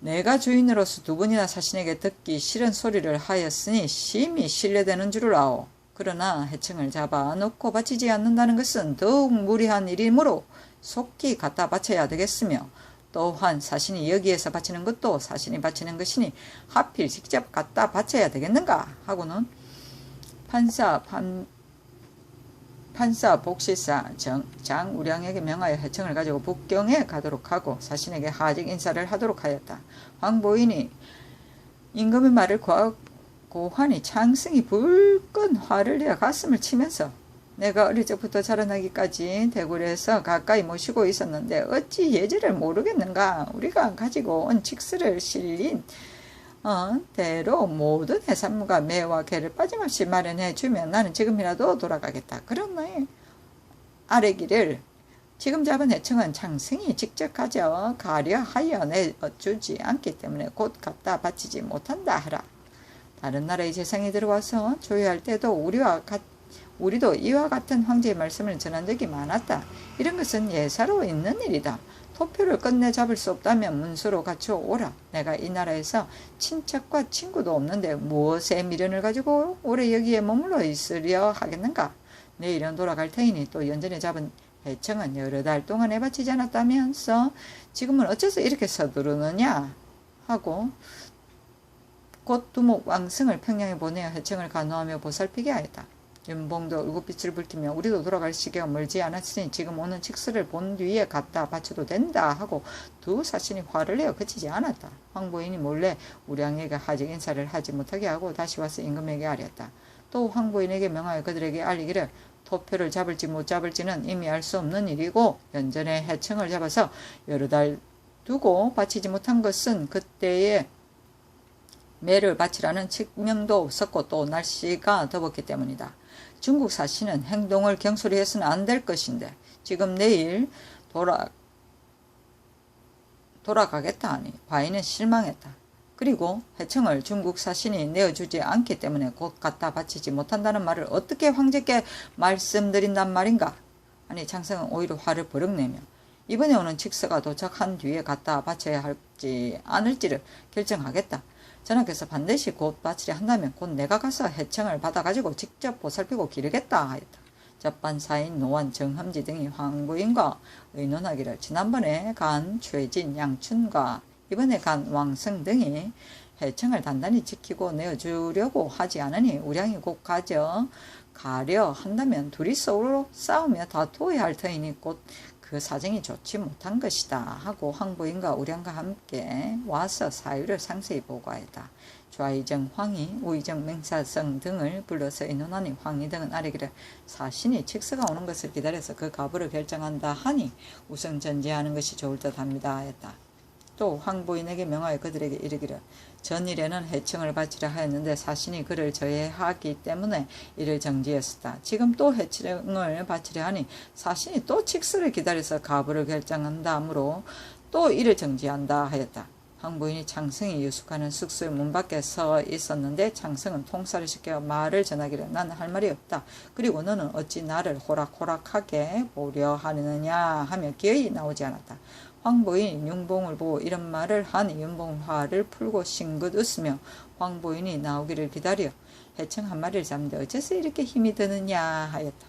내가 주인으로서 두 번이나 사신에게 듣기 싫은 소리를 하였으니 심히 신뢰되는 줄을 아오. 그러나 해청을 잡아 놓고 바치지 않는다는 것은 더욱 무리한 일이므로 속히 갖다 바쳐야 되겠으며 또한 사신이 여기에서 바치는 것도 사신이 바치는 것이니 하필 직접 갖다 바쳐야 되겠는가 하고는 판사 복시사 장우량에게 명하여 해청을 가지고 북경에 가도록 하고 사신에게 하직 인사를 하도록 하였다. 황보인이 임금의 말을 고하니 창승이 불끈 화를 내어 가슴을 치면서 내가 어릴 적부터 자라나기까지 대궐에서 가까이 모시고 있었는데 어찌 예절을 모르겠는가. 우리가 가지고 온 칙서를 실린 대로 모든 해산물과 매와 개를 빠짐없이 마련해 주면 나는 지금이라도 돌아가겠다. 그러니 아래기를 지금 잡은 해청은 창승이 직접 가져 가려 하여 내주지 않기 때문에 곧 갖다 바치지 못한다 하라. 다른 나라의 재상이 들어와서 조회할 때도 우리도 이와 같은 황제의 말씀을 전한 적이 많았다. 이런 것은 예사로 있는 일이다. 토표를 끝내 잡을 수 없다면 문서로 갖춰오라. 내가 이 나라에서 친척과 친구도 없는데 무엇에 미련을 가지고 오래 여기에 머물러 있으려 하겠는가. 내일은 돌아갈 테이니 또 연전에 잡은 해청은 여러 달 동안 해바치지 않았다면서 지금은 어째서 이렇게 서두르느냐 하고 곧 두목 왕승을 평양에 보내어 해청을 간호하며 보살피게 하였다. 윤봉도 얼굴빛을 붉히며 우리도 돌아갈 시기가 멀지 않았으니 지금 오는 칙서를 본 뒤에 갖다 바쳐도 된다 하고 두 사신이 화를 내어 그치지 않았다. 황보인이 몰래 우량에게 하직 인사를 하지 못하게 하고 다시 와서 임금에게 아뢰었다. 또 황보인에게 명하여 그들에게 알리기를 토표를 잡을지 못 잡을지는 이미 알 수 없는 일이고 연전에 해청을 잡아서 여러 달 두고 바치지 못한 것은 그때에 매를 바치라는 칙명도 없었고 또 날씨가 더웠기 때문이다. 중국 사신은 행동을 경솔히 해서는 안 될 것인데 지금 내일 돌아가겠다 하니 과인은 실망했다. 그리고 해청을 중국 사신이 내어주지 않기 때문에 곧 갖다 바치지 못한다는 말을 어떻게 황제께 말씀드린단 말인가? 아니 창성은 오히려 화를 버럭 내며 이번에 오는 칙서가 도착한 뒤에 갖다 바쳐야 할지 않을지를 결정하겠다. 전하께서 반드시 곧 바치려 한다면 곧 내가 가서 해청을 받아가지고 직접 보살피고 기르겠다 하였다. 접반사인 노원 정함지 등이 황보인과 의논하기를 지난번에 간 최진 양춘과 이번에 간 왕성 등이 해청을 단단히 지키고 내어주려고 하지 않으니 우량이 곧 가져 가려 한다면 둘이 서로 싸우며 다투어야 할 터이니 곧 그 사정이 좋지 못한 것이다 하고 황부인과 우량과 함께 와서 사유를 상세히 보고하였다. 좌의정 황희, 우의정 맹사성 등을 불러서 의논하니 황희 등은 아래기를 사신이 칙서가 오는 것을 기다려서 그 가부를 결정한다 하니 우선 전제하는 것이 좋을 듯합니다 하였다. 또 황부인에게 명하여 그들에게 이르기를 전일에는 해청을 바치려 하였는데 사신이 그를 저해하기 때문에 이를 정지했었다. 지금 또 해청을 바치려 하니 사신이 또 칙서를 기다려서 가부를 결정한다 하므로 또 이를 정지한다 하였다. 황부인이 창승이 유숙하는 숙소의 문 밖에 서 있었는데 창승은 통사를 시켜 말을 전하기를 나는 할 말이 없다. 그리고 너는 어찌 나를 호락호락하게 보려 하느냐 하며 기어이 나오지 않았다. 황부인이 윤봉을 보고 이런 말을 하니 윤봉은 화를 풀고 싱긋 웃으며 황부인이 나오기를 기다려 해청 한 마리를 잡는데 어째서 이렇게 힘이 드느냐 하였다.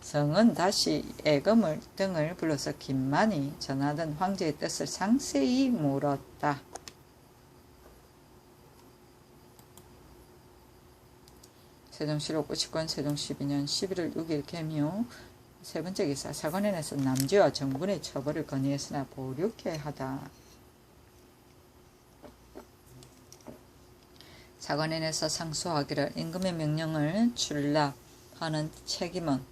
성은 다시 애검을 등을 불러서 김만이 전하던 황제의 뜻을 상세히 물었다. 세종실록 59권 세종 12년 11월 6일 개묘 세 번째 기사 사관원에서 남주와 정군의 처벌을 건의했으나 보류케 하다. 사관원에서 상소하기를 임금의 명령을 출납하는 책임은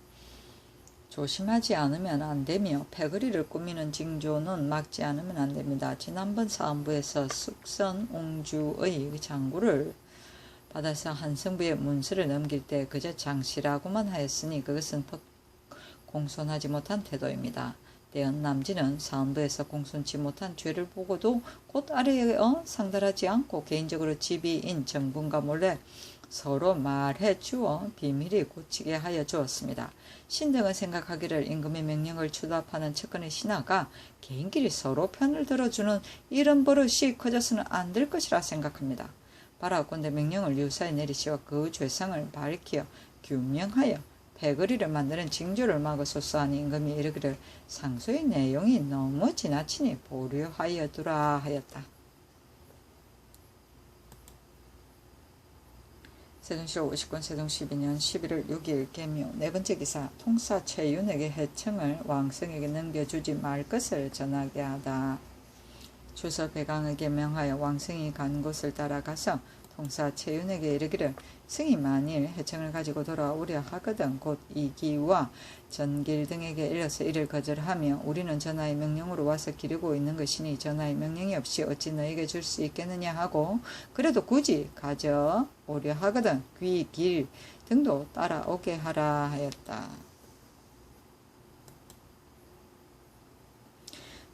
조심하지 않으면 안되며 패거리를 꾸미는 징조는 막지 않으면 안됩니다. 지난번 사헌부에서 숙선옹주의 장구를 받아서 한성부의 문서를 넘길 때 그저 장시라고만 하였으니 그것은 공손하지 못한 태도입니다. 대언 남진은 사헌부에서 공손치 못한 죄를 보고도 곧 아래에 상달하지 않고 개인적으로 지비인 정군과 몰래 서로 말해 주어 비밀이 고치게 하여 주었습니다. 신등은 생각하기를 임금의 명령을 추답하는 측근의 신하가 개인끼리 서로 편을 들어주는 이런 버릇이 커져서는 안 될 것이라 생각합니다. 바라건대 명령을 유사히 내리시어 그 죄상을 밝히어 규명하여 패거리를 만드는 징조를 막으소서 하니 임금이 이르기를 상소의 내용이 너무 지나치니 보류하여 두라 하였다. 세종실록 50권 세종 12년 11월 6일 개묘 네 번째 기사 통사 최윤에게 해청을 왕성에게 넘겨주지 말 것을 전하게 하다. 주서 배강에게 명하여 왕성이 간 곳을 따라가서 통사 최윤에게 이르기를 승이 만일 해청을 가지고 돌아오려 하거든 곧 이기와 전길 등에게 일러서 이를 거절하며 우리는 전하의 명령으로 와서 기르고 있는 것이니 전하의 명령이 없이 어찌 너에게 줄 수 있겠느냐 하고 그래도 굳이 가져오려 하거든 귀, 길 등도 따라오게 하라 하였다.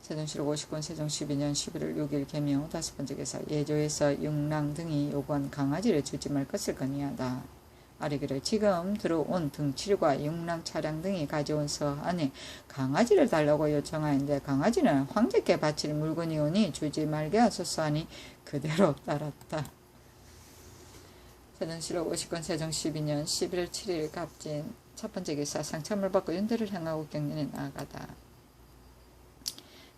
세종실록 50권 세종 12년 11월 6일 개묘 다섯 번째 기사 예조에서 육랑 등이 요구한 강아지를 주지 말 것을 건의하다. 아래기를 지금 들어온 등칠과 육랑 차량 등이 가져온 서 안에 강아지를 달라고 요청하였는데 강아지는 황제께 바칠 물건이오니 주지 말게 하소서 하니 그대로 따랐다. 세종실록 50권 세종 12년 11월 7일 갑진 첫 번째 기사 상참을 받고 윤대를 향하고 경련에 나아가다.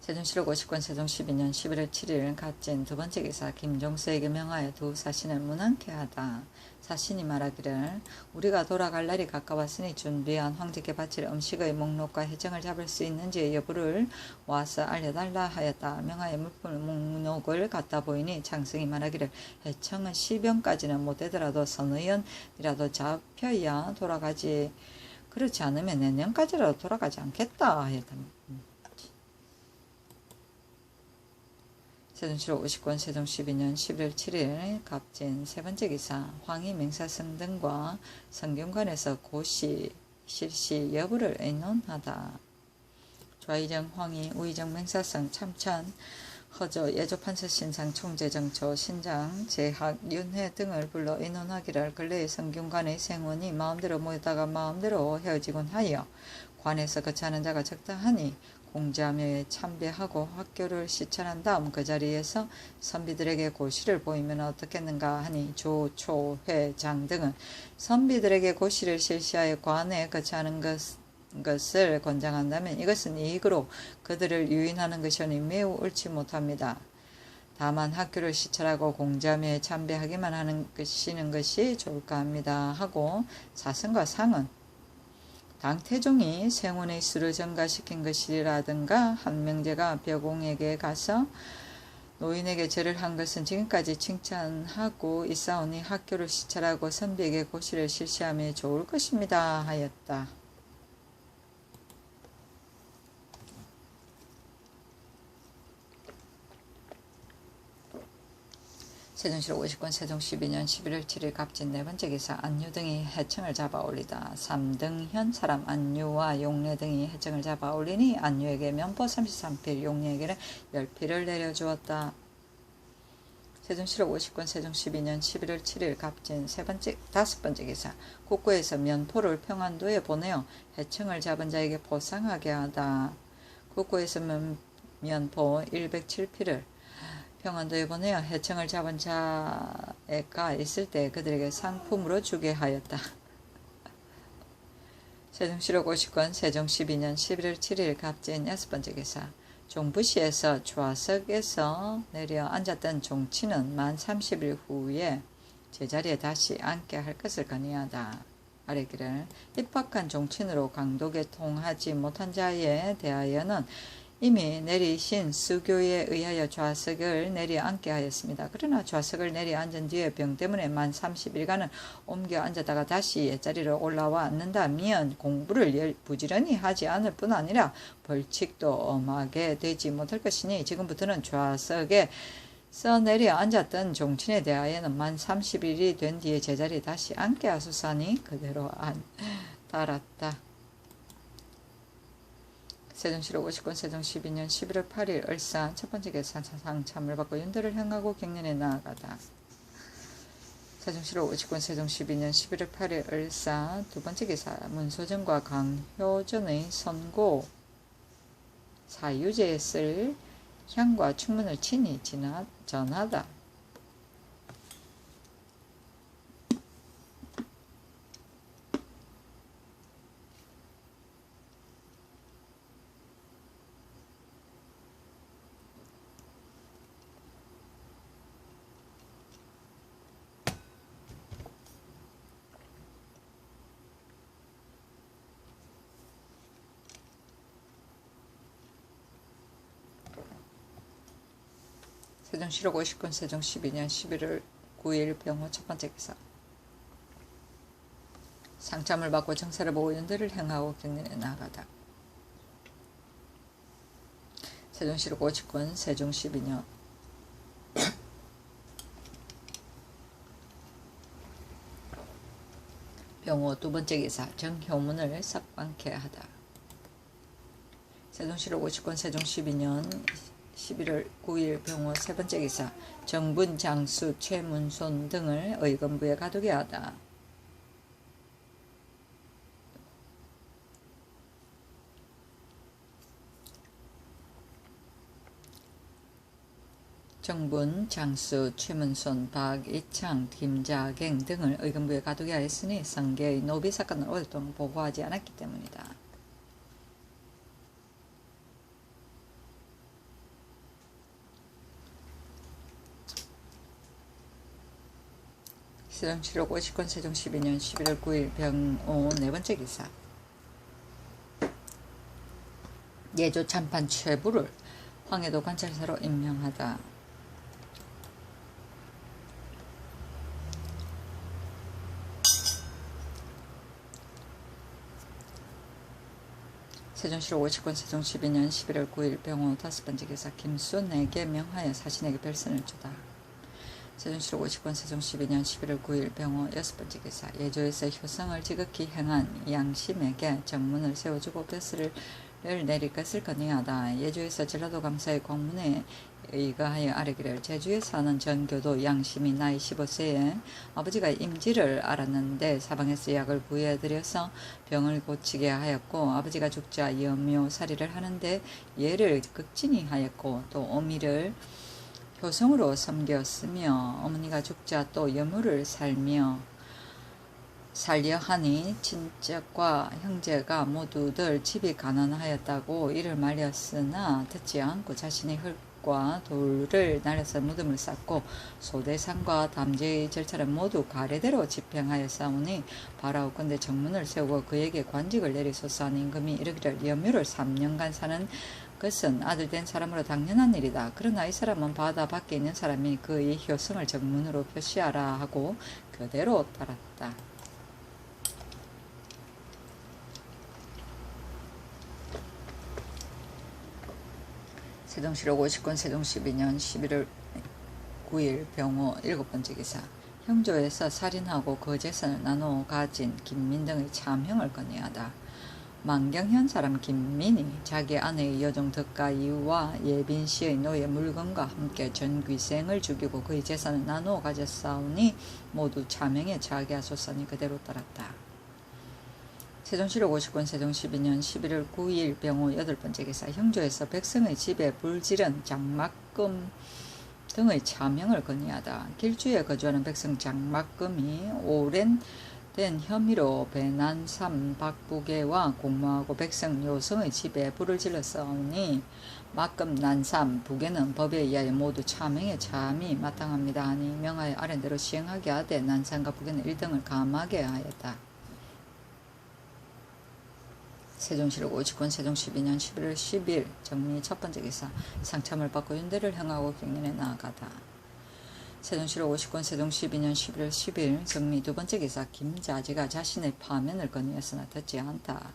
세종실록 50권 세종 12년 11월 7일 갑진 두 번째 기사 김종서에게 명하여 두 사신을 문안케 하다. 사신이 말하기를 우리가 돌아갈 날이 가까웠으니 준비한 황제께 바칠 음식의 목록과 해정을 잡을 수 있는지의 여부를 와서 알려달라 하였다. 명하여 물품 목록을 갖다 보이니 장승이 말하기를 해청은 10연까지는 못되더라도 서너연이라도 잡혀야 돌아가지 그렇지 않으면 내년까지라도 돌아가지 않겠다 하였다. 세종실록 50권 세종 12년 11월 7일 갑진 세 번째 기사 황희 맹사성 등과 성균관에서 고시 실시 여부를 의논하다. 좌의정 황희 우의정 맹사성 참찬 허저 예조판서 신상 총재정초 신장 재학 윤회 등을 불러 의논하기를 근래의 성균관의 생원이 마음대로 모였다가 마음대로 헤어지곤 하여 관에서 거처하는 자가 적당하니 공자묘에 참배하고 학교를 시찰한 다음 그 자리에서 선비들에게 고시를 보이면 어떻겠는가 하니 조, 초, 회, 장 등은 선비들에게 고시를 실시하여 관에 거처하는 것을 권장한다면 이것은 이익으로 그들을 유인하는 것이니 매우 옳지 못합니다. 다만 학교를 시찰하고 공자묘에 참배하기만 하시는 것이 좋을까 합니다. 하고 사성과 상은 당태종이 생원의 수를 전가시킨 것이라든가 한명제가 벼공에게 가서 노인에게 절을 한 것은 지금까지 칭찬하고 있사오니 학교를 시찰하고 선비에게 고시를 실시하면 좋을 것입니다. 하였다. 세종실록 50권 세종 12년 11월 7일 갑진 네 번째 기사 안유 등이 해청을 잡아 올리다. 3등현 사람 안유와 용례 등이 해청을 잡아 올리니 안유에게 면포 33필, 용례에게는 10필을 내려주었다. 세종실록 50권 세종 12년 11월 7일 갑진 다섯 번째 기사 국고에서 면포를 평안도에 보내어 해청을 잡은 자에게 보상하게 하다. 국고에서 면포 107필을 평안도에 보내어 해청을 잡은 자가 있을 때 그들에게 상품으로 주게 하였다. 세종실록 50권 세종 12년 11월 7일 갑진 여섯 번째 기사 종부시에서 좌석에서 내려 앉았던 종친은 만 30일 후에 제자리에 다시 앉게 할 것을 건의하다. 아래기를 입학한 종친으로 강도교통하지 못한 자에 대하여는 이미 내리신 수교에 의하여 좌석을 내려 앉게 하였습니다. 그러나 좌석을 내려 앉은 뒤에 병 때문에 만 30일간은 옮겨 앉았다가 다시 옛자리로 올라와 앉는다면 공부를 부지런히 하지 않을 뿐 아니라 벌칙도 엄하게 되지 못할 것이니 지금부터는 좌석에서 내려 앉았던 종친에 대하여는 만 30일이 된 뒤에 제자리에 다시 앉게 하소서니 그대로 달았다. 세종실록 50권 세종 12년 11월 8일 을산 첫 번째 계산상 참을 받고 윤대를 향하고 갱년에 나아가다. 세종실록 50권 세종 12년 11월 8일 을산 두 번째 기사 문소전과 강효전의 선고 사유제에 쓸 향과 충문을 친히 전하다. 세종실록 50권 세종 12년 11월 9일 병호 첫 번째 기사 상참을 받고 정사를 보고 연대를 행하고 갱년에 나아가다. 세종실록 50권 세종 12년 병호 두 번째 기사 정효문을 삭방케 하다. 세종실록 50권 세종 12년 11월 9일 병호 세 번째 기사 정분, 장수, 최문손 등을 의금부에 가두게 하다. 정분, 장수, 최문손, 박이창, 김자갱 등을 의금부에 가두게 하였으니 성계의 노비 사건을 오랫동안 보고하지 않았기 때문이다. 세종실록 50권 세종 12년 11월 9일 병호 네 번째 기사 예조 참판 최부를 황해도 관찰사로 임명하다. 세종실록 50권 세종 12년 11월 9일 병호 다섯 번째 기사 김순에게 명하여 사신에게 별선을 주다. 세종실록 50권 세종 12년 11월 9일 병호 여섯 번째 기사 예조에서 효성을 지극히 행한 양심에게 정문을 세워주고 벼슬을 내릴 것을 건의하다. 예조에서 전라도 감사의 공문에 의거하여 아래기를 제주에 사는 전교도 양심이 나이 15세에 아버지가 임지를 앓았는데 사방에서 약을 구해드려서 병을 고치게 하였고 아버지가 죽자 염묘살이를 하는데 예를 극진히 하였고 또 어미를 효성으로 섬겼으며 어머니가 죽자 또 여물을 살려 하니 친척과 형제가 모두들 집이 가난하였다고 이를 말렸으나 듣지 않고 자신이 흙고 흙과 돌을 날려서 무덤을 쌓고 소대상과 담제의 절차를 모두 가례대로 집행하였사오니 바라오 건대 정문을 세우고 그에게 관직을 내리소서하니 임금이 이르기를 여묘를 3년간 사는 것은 아들된 사람으로 당연한 일이다. 그러나 이 사람은 바다 밖에 있는 사람이 그의 효성을 정문으로 표시하라 하고 그대로 따랐다. 세종실록 50권 세종 12년 11월 9일 병호 7번째 기사. 형조에서 살인하고 그 재산을 나누어 가진 김민 등의 참형을 건의하다. 만경현 사람 김민이 자기 아내의 여종 덕가이와 예빈씨의 노예 물건과 함께 전귀생을 죽이고 그의 재산을 나누어 가졌사오니 모두 차명에 자기하소서니 그대로 따랐다. 세종실록 50권 세종 12년 11월 9일 병호 8번째 기사. 형조에서 백성의 집에 불지른 장막금 등의 차명을 건의하다. 길주에 거주하는 백성 장막금이 오랜 된 혐의로 배난삼 박부계와 공모하고 백성 요성의 집에 불을 질렀사오니 막금 난삼 부계는 법에 의하여 모두 차명에 참이 마땅합니다 하니 명하여 아래대로 시행하게 하되 난삼과 부계는 1등을 감하게 하였다. 세종실록 50권 세종 12년 11월 10일 정리 첫번째 기사. 상참을 받고 윤대를 행하고 경연에 나아가다. 세종실록 50권 세종 12년 11월 10일 정리 두번째 기사. 김자지가 자신의 파면을 건의했으나 듣지 않다.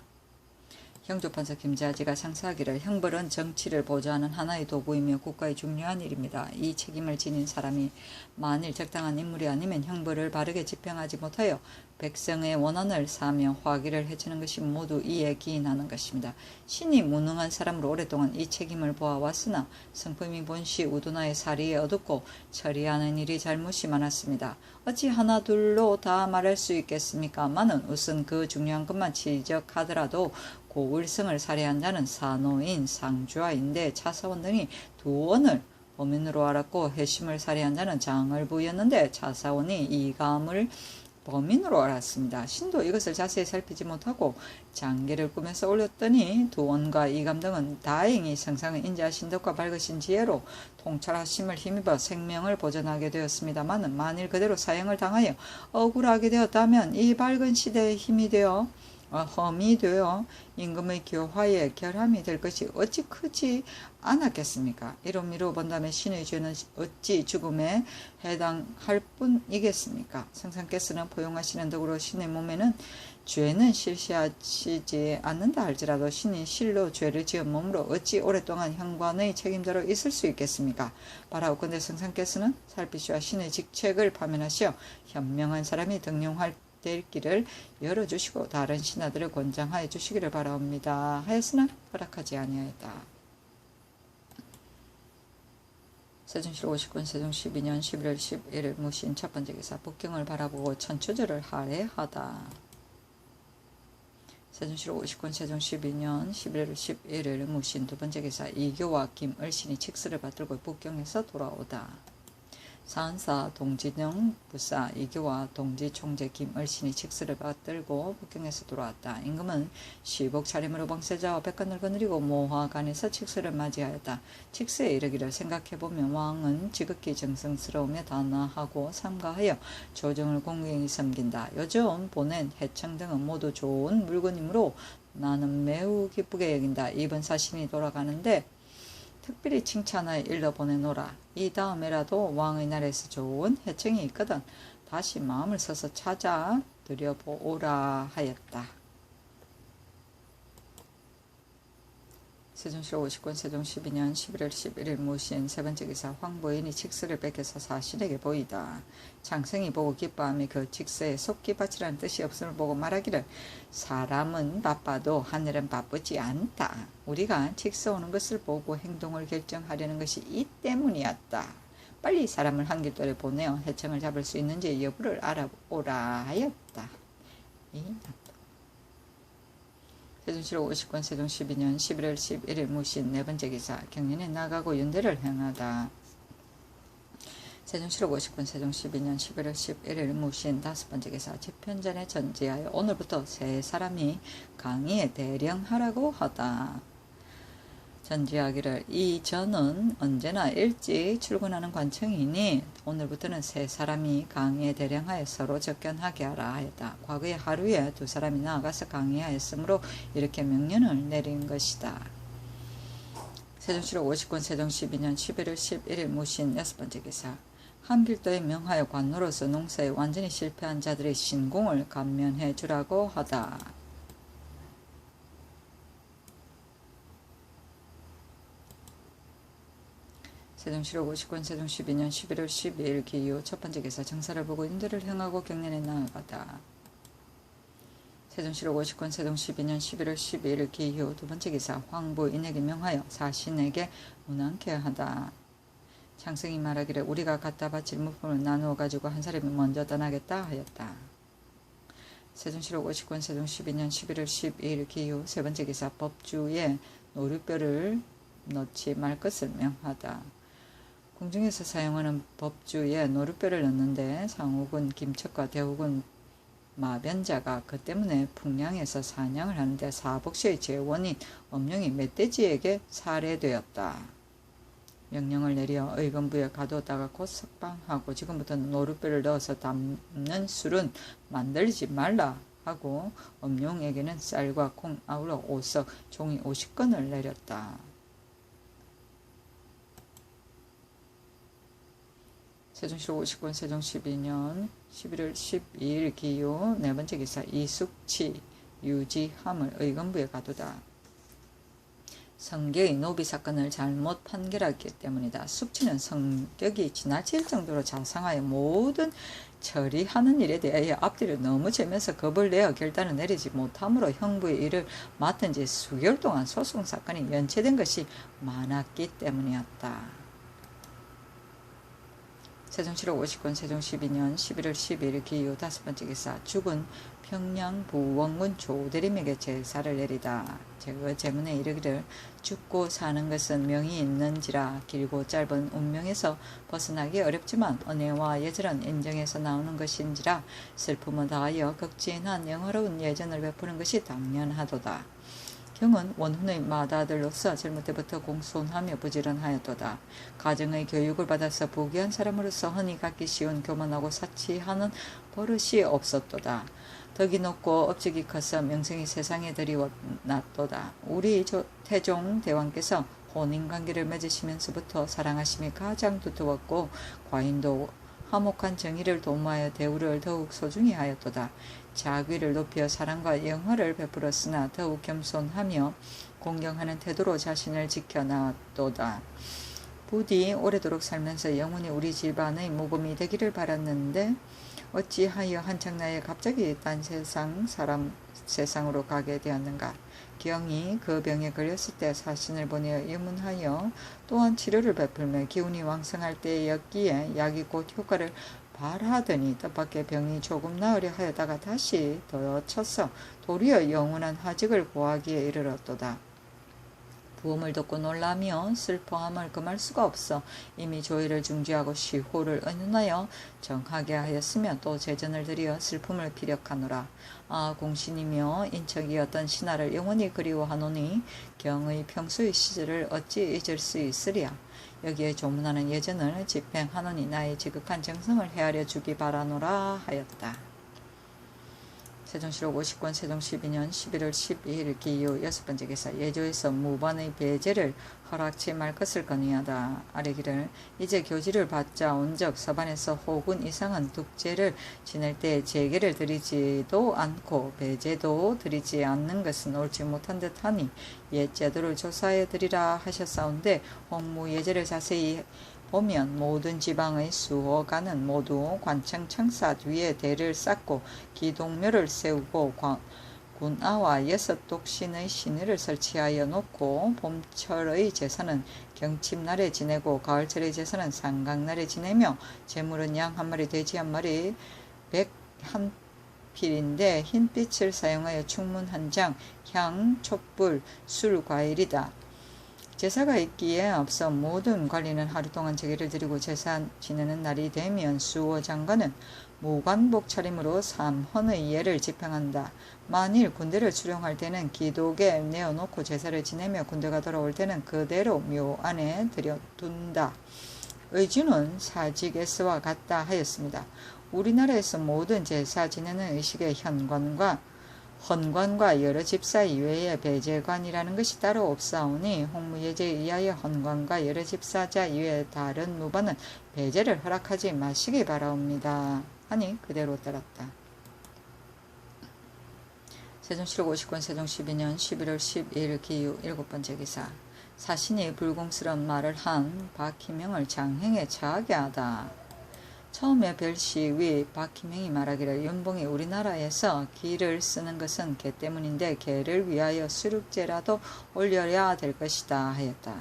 형조판사 김자지가 상사하기를 형벌은 정치를 보좌하는 하나의 도구이며 국가의 중요한 일입니다. 이 책임을 지닌 사람이 만일 적당한 인물이 아니면 형벌을 바르게 집행하지 못하여 백성의 원한을 사며 화기를 해치는 것이 모두 이에 기인하는 것입니다. 신이 무능한 사람으로 오랫동안 이 책임을 보아왔으나 성품이 본시 우둔하에 사리에 어둡고 처리하는 일이 잘못이 많았습니다. 어찌 하나 둘로 다 말할 수 있겠습니까마는 우선 그 중요한 것만 지적하더라도 고을성을 살해한 자는 사노인, 상주하인데 차사원 등이 두원을 범인으로 알았고 해심을 살해한 자는 장을부였는데 차사원이 이감을 범인으로 알았습니다. 신도 이것을 자세히 살피지 못하고 장계를 꾸며서 올렸더니 두원과 이감 등은 다행히 성상을 인자하신 덕과 밝으신 지혜로 통찰하심을 힘입어 생명을 보존하게 되었습니다만 만일 그대로 사형을 당하여 억울하게 되었다면 이 밝은 시대의 험이 되어 임금의 교화에 결함이 될 것이 어찌 크지 않았겠습니까? 이로 본다면 신의 죄는 어찌 죽음에 해당할 뿐이겠습니까? 성상께서는 포용하시는 덕으로 신의 몸에는 죄는 실시하시지 않는다 할지라도 신이 실로 죄를 지은 몸으로 어찌 오랫동안 현관의 책임자로 있을 수 있겠습니까? 바라오건대 성상께서는 살피시와 신의 직책을 파면하시어 현명한 사람이 등용할 될 길을 열어주시고 다른 신하들을 권장하여 주시기를 바라옵니다 하였으나 허락하지 아니하였다. 세종실록 50권 세종 12년 11월 11일 무신 첫번째 기사. 북경을 바라보고 천추절을 할애하다. 세종실록 50권 세종 12년 11월 11일 무신 두번째 기사. 이교와 김을신이 칙스를 받들고 북경에서 돌아오다. 사은사 동진영 부사 이교와 동지총재 김을신이 칙스를 받들고 북경에서 돌아왔다. 임금은 시복 차림으로 봉세자와 백관을 거느리고 모화관에서 칙스를 맞이하였다. 칙스에 이르기를 생각해보면 왕은 지극히 정성스러우며 단아하고 삼가하여 조정을 공경히 섬긴다. 요즘 보낸 해청 등은 모두 좋은 물건이므로 나는 매우 기쁘게 여긴다. 이번 사신이 돌아가는데 특별히 칭찬하여 일러 보내노라. 이 다음에라도 왕의 나라에서 좋은 해청이 있거든 다시 마음을 써서 찾아 드려보오라 하였다. 세종실록 50권 세종 12년 11월 11일 무신 세번째 기사. 황보인이 칙스를 뺏겨서 사신에게 보이다. 장성이 보고 기뻐하며 그 칙스에 속기 바치라는 뜻이 없음을 보고 말하기를 사람은 바빠도 하늘은 바쁘지 않다. 우리가 칙스 오는 것을 보고 행동을 결정하려는 것이 이 때문이었다. 빨리 사람을 한길도에 보내어 해청을 잡을 수 있는지 여부를 알아보라 하였다. 세종실록 50권 세종 12년 11월 11일 무신 네번째 기사. 경연에 나가고 윤대를 행하다. 세종실록 50권 세종 12년 11월 11일 무신 다섯번째 기사. 집현전에 전지하여 오늘부터 세 사람이 강의에 대령하라고 하다. 전지하기를 이 전은 언제나 일찍 출근하는 관청이니 오늘부터는 세 사람이 강의에 대령하여 서로 접견하게 하라 하였다. 과거에 하루에 두 사람이 나아가서 강의하였으므로 이렇게 명령을 내린 것이다. 세종시록 59년 세종 12년 11월 11일 무신 6번째 기사. 한필도에 명하여 관노로서 농사에 완전히 실패한 자들의 신공을 감면해 주라고 하다. 세종시록 59년 세종 12년 11월 12일 기후 첫번째 기사. 정사를 보고 인도를 행하고 경련에 나아가다. 세종시록 59년 세종 12년 11월 12일 기후 두번째 기사. 황부인에게 명하여 사신에게 문안케 하다. 장성이 말하기를 우리가 갖다 바칠 물품을 나누어 가지고 한 사람이 먼저 떠나겠다 하였다. 세종시록 59년 세종 12년 11월 12일 기후 세번째 기사. 법주에 노루뼈를 넣지 말 것을 명하다. 궁중에서 사용하는 법주에 노루뼈를 넣는데 상욱은 김척과 대욱은 마변자가 그 때문에 풍량에서 사냥을 하는데 사복시의 재원인 엄룡이 멧돼지에게 살해되었다. 명령을 내려 의금부에 가두었다가 곧 석방하고 지금부터는 노루뼈를 넣어서 담는 술은 만들지 말라 하고 엄룡에게는 쌀과 콩 아울러 오석 종이 50건을 내렸다. 세종시록 59년 세종 12년 11월 12일 기요 네번째 기사. 이숙치 유지함을 의금부에 가두다. 성계의 노비 사건을 잘못 판결하기 때문이다. 숙치는 성격이 지나칠 정도로 자상하여 모든 처리하는 일에 대하여 앞뒤를 너무 재면서 겁을 내어 결단을 내리지 못함으로 형부의 일을 맡은 지 수개월 동안 소송 사건이 연체된 것이 많았기 때문이었다. 세종시록 59년 세종 12년 11월 12일 기후 다섯번째 기사. 죽은 평양 부원군 조대림에게 제사를 내리다. 그 제문에 이르기를 죽고 사는 것은 명이 있는지라 길고 짧은 운명에서 벗어나기 어렵지만 은혜와 예절은 인정에서 나오는 것인지라 슬픔을 다하여 극진한 영화로운 예전을 베푸는 것이 당연하도다. 경은 원훈의 맏아들로서 젊을 때부터 공손하며 부지런하였도다. 가정의 교육을 받아서 부귀한 사람으로서 흔히 갖기 쉬운 교만하고 사치하는 버릇이 없었도다. 덕이 높고 업적이 커서 명성이 세상에 드리웠도다. 우리 태종 대왕께서 혼인관계를 맺으시면서부터 사랑하심이 가장 두터웠고 과인도 화목한 정의를 도모하여 대우를 더욱 소중히 하였도다. 자귀를 높여 사랑과 영화를 베풀었으나 더욱 겸손하며 공경하는 태도로 자신을 지켜나왔도다. 부디 오래도록 살면서 영원히 우리 집안의 모범이 되기를 바랐는데 어찌하여 한창나에 갑자기 딴 세상으로 가게 되었는가. 기영이 그 병에 걸렸을 때 사신을 보내어 유문하여 또한 치료를 베풀며 기운이 왕성할 때였기에 약이 곧 효과를 발하더니 뜻밖의 병이 조금 나으려 하여다가 다시 더 쳐서 도리어 영원한 하직을 고하기에 이르렀도다. 부음을 듣고 놀라며 슬퍼함을 금할 수가 없어 이미 조의를 중지하고 시호를 의논하여 정하게 하였으며 또 제전을 드리어 슬픔을 피력하노라. 아 공신이며 인척이었던 신하를 영원히 그리워하노니 경의 평소의 시절을 어찌 잊을 수 있으랴. 여기에 조문하는 예전을 집행하노니 나의 지극한 정성을 헤아려 주기 바라노라 하였다. 세종시록 59년 세종 12년 11월 12일 기유 여섯번째 기사. 예조에서 무반의 배제를 허락치 말 것을 건의하다. 아뢰기를 이제 교지를 받자 온적 서반에서 혹은 이상한 득제를 지낼 때 제계를 드리지도 않고 배제도 드리지 않는 것은 옳지 못한 듯하니 옛 제도를 조사해 드리라 하셨사온데 홍무 예제를 자세히 보면 모든 지방의 수호가는 모두 관청 청사 뒤에 대를 쌓고 기동묘를 세우고 군아와 6독신의 신의를 설치하여 놓고 봄철의 제사는 경칩날에 지내고 가을철의 제사는 상강날에 지내며 제물은 양 한 마리 돼지 한 마리 101필인데 흰빛을 사용하여 충문 한 장, 향, 촛불, 술, 과일이다. 제사가 있기에 앞서 모든 관리는 하루 동안 제계를 드리고 제사 지내는 날이 되면 수호 장관은 무관복 차림으로 삼헌의 예를 집행한다. 만일 군대를 수령할 때는 기독에 내어놓고 제사를 지내며 군대가 돌아올 때는 그대로 묘 안에 들여둔다. 의주는 사직에서와 같다 하였습니다. 우리나라에서 모든 제사 지내는 의식의 헌관과 여러 집사 이외에 배제관이라는 것이 따로 없사오니 홍무예제에 의하여 헌관과 여러 집사자 이외의 다른 무반은 배제를 허락하지 마시기 바라옵니다. 하니 그대로 따랐다. 세종실록 50권 세종 12년 11월 12일 기유 7번째 기사. 사신이 불공스러운 말을 한 박희명을 장행에 처하게 하다. 처음에 별시위 박희명이 말하기를 연봉이 우리나라에서 기를 쓰는 것은 개 때문인데 개를 위하여 수륙제라도 올려야 될 것이다 하였다.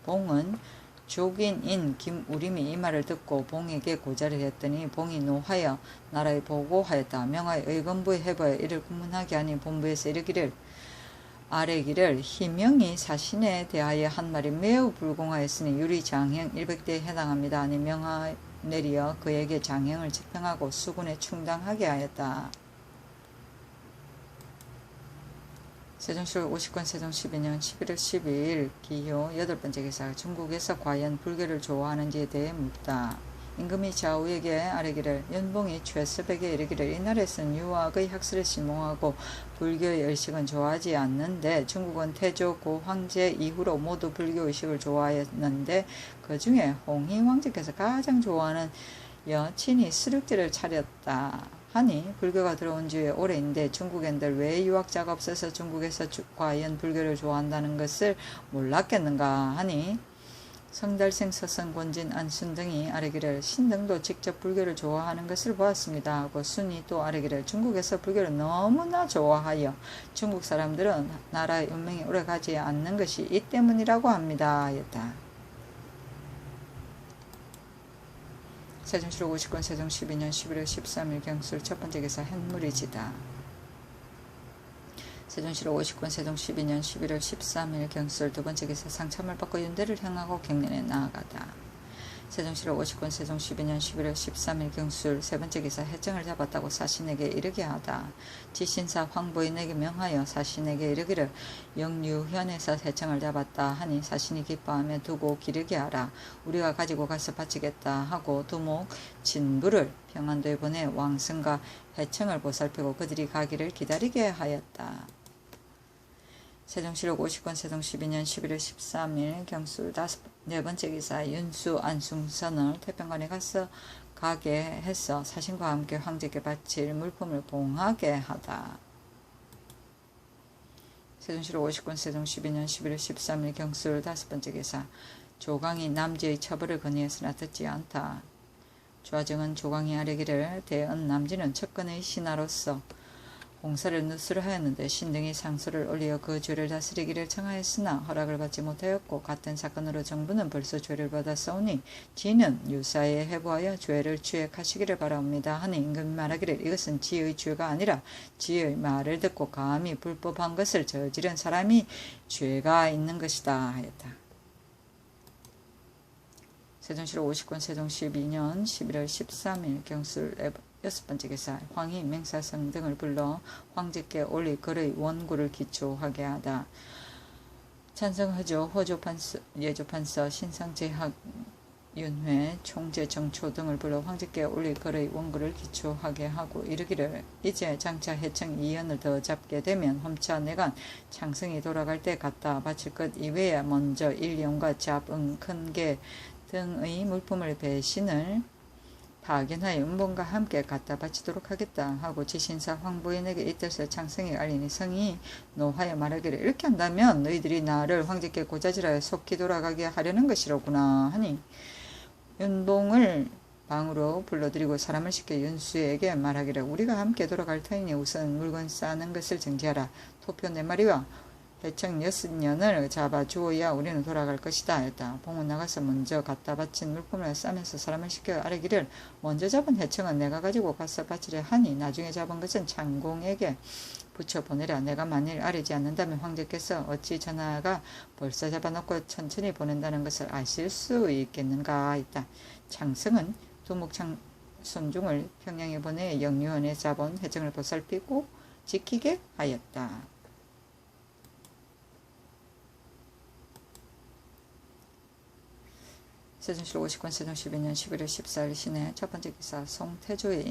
봉은 족인인 김우림이 이 말을 듣고 봉에게 고자를 했더니 봉이 노하여 나라에 보고하였다. 명하여 의건부에 해보여 이를 군문하게 하니 본부에서 이르기를 아래기를 희명이 사신에 대하여 한 말이 매우 불공하였으니 유리장행 100대에 해당합니다. 아니 명하 내리어 그에게 장행을 집행하고 수군에 충당하게 하였다. 세종실록 50권 세종 12년 11월 12일 기효 8번째 기사. 중국에서 과연 불교를 좋아하는지에 대해 묻다. 임금이 좌우에게 아뢰기를 연봉이 최서백에 이르기를 이 나라에서는 유학의 학설을 신봉하고 불교의 의식은 좋아하지 않는데 중국은 태조 고 황제 이후로 모두 불교 의식을 좋아했는데 그 중에 홍희 왕제께서 가장 좋아하는 여친이 수륙제를 차렸다 하니 불교가 들어온 지 오래인데 중국인들 왜 유학자가 없어서 중국에서 과연 불교를 좋아한다는 것을 몰랐겠는가 하니 성달생, 서선, 권진, 안순 등이 아뢰기를 신등도 직접 불교를 좋아하는 것을 보았습니다 하고 순이 또 아뢰기를 중국에서 불교를 너무나 좋아하여 중국 사람들은 나라의 운명이 오래가지 않는 것이 이 때문이라고 합니다 하였다. 세종실록 50권 세종 12년 11월 13일 경술 첫 번째 기사 햇물이지다. 세종실록 50권 세종 12년 11월 13일 경술 두 번째 기사 상참을 받고 윤대를 행하고 갱년에 나아가다. 세종실록 50권 세종 12년 11월 13일 경술 세 번째 기사 해정을 잡았다고 사신에게 이르게 하다. 지신사 황보인에게 명하여 사신에게 이르기를 영유현에서 해정을 잡았다 하니 사신이 기뻐하며 두고 기르게 하라. 우리가 가지고 가서 바치겠다 하고 두목 진부를 평안도에 보내 왕승과 해청을 보살피고 그들이 가기를 기다리게 하였다. 세종실록 50권 세종 12년 11월 13일 경술 네 번째 기사 윤수 안숭선을 태평관에 가게 해서 사신과 함께 황제께 바칠 물품을 봉하게 하다. 세종실록 50권 세종 12년 11월 13일 경술 다섯 번째 기사 조강이 남지의 처벌을 건의했으나 듣지 않다. 조화정은 조강이 아뢰기를 대은 남지는 척근의 신하로서 공사를 누수를 하였는데 신등이 상소를 올리어 그 죄를 다스리기를 청하였으나 허락을 받지 못하였고 같은 사건으로 정부는 벌써 죄를 받았사오니 지는 유사에 해부하여 죄를 취획하시기를 바라옵니다 하니 임금이 말하기를 이것은 지의 죄가 아니라 지의 말을 듣고 감히 불법한 것을 저지른 사람이 죄가 있는 것이다 하였다. 세종실록 50권 세종 12년 11월 13일 경술 여섯 번째 기사 황희 맹사성 등을 불러 황제께 올리 글의 원고를 기초하게 하다. 찬성허조 호조판서 예조판서 신상제학 윤회 총재정초 등을 불러 황제께 올리 글의 원고를 기초하게 하고 이르기를 이제 장차 해청 2연을 더 잡게 되면 험차 내간 창성이 돌아갈 때 갖다 바칠 것 이외에 먼저 일령과 잡응 큰개 등의 물품을 배신을 파견하여 은봉과 함께 갖다 바치도록 하겠다 하고 지신사 황보인에게 이 뜻을 창성이 알리니 성이 노하여 말하기를 이렇게 한다면 너희들이 나를 황제께 고자질하여 속히 돌아가게 하려는 것이로구나 하니 윤봉을 방으로 불러들이고 사람을 시켜 윤수에게 말하기를 우리가 함께 돌아갈 터이니 우선 물건 싸는 것을 정지하라. 토표 4마리와 해청 6년을 잡아주어야 우리는 돌아갈 것이다 했다. 봉은 나가서 먼저 갖다 바친 물품을 싸면서 사람을 시켜 아뢰기를 먼저 잡은 해청은 내가 가지고 가서 바치려 하니 나중에 잡은 것은 창공에게 붙여 보내라. 내가 만일 아뢰지 않는다면 황제께서 어찌 전하가 벌써 잡아놓고 천천히 보낸다는 것을 아실 수 있겠는가 했다. 창성은 두목 손중을 평양에 보내 영유원에 잡은 해정을 보살피고 지키게 하였다. 세종실 59권 세종 12년 11월 14일 신해 첫 번째 기사 송태조의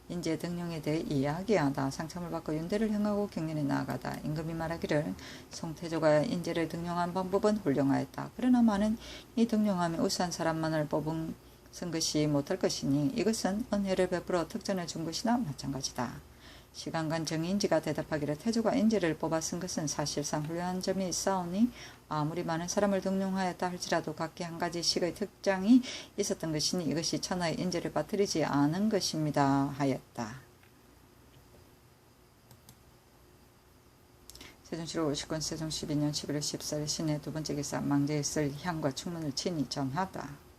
인재 등용에 대해 이야기하다. 상참을 받고 윤대를 행하고 경연에 나아가다. 임금이 말하기를 송태조가 인재를 등용한 방법은 훌륭하였다. 그러나 많은 이 등용함에 우수한 사람만을 뽑은 것이 못할 것이니 이것은 은혜를 베풀어 특전을 준 것이나 마찬가지다. 시간간 정인지가 대답하기를 태조가 인재를 뽑아 쓴 것은 사실상 훌륭한 점이 있사오니 아무리 많은 사람을 등용하였다 할지라도 각기 한 가지 식의 특장이 있었던 것이니 이것이 천하의 인재를 빠뜨리지 않은 것입니다 하였다. 세종실 50권 세종 12년 11월 14일 신해 두 번째 기사 망제에 쓸 향과 충문을 친히 전하다.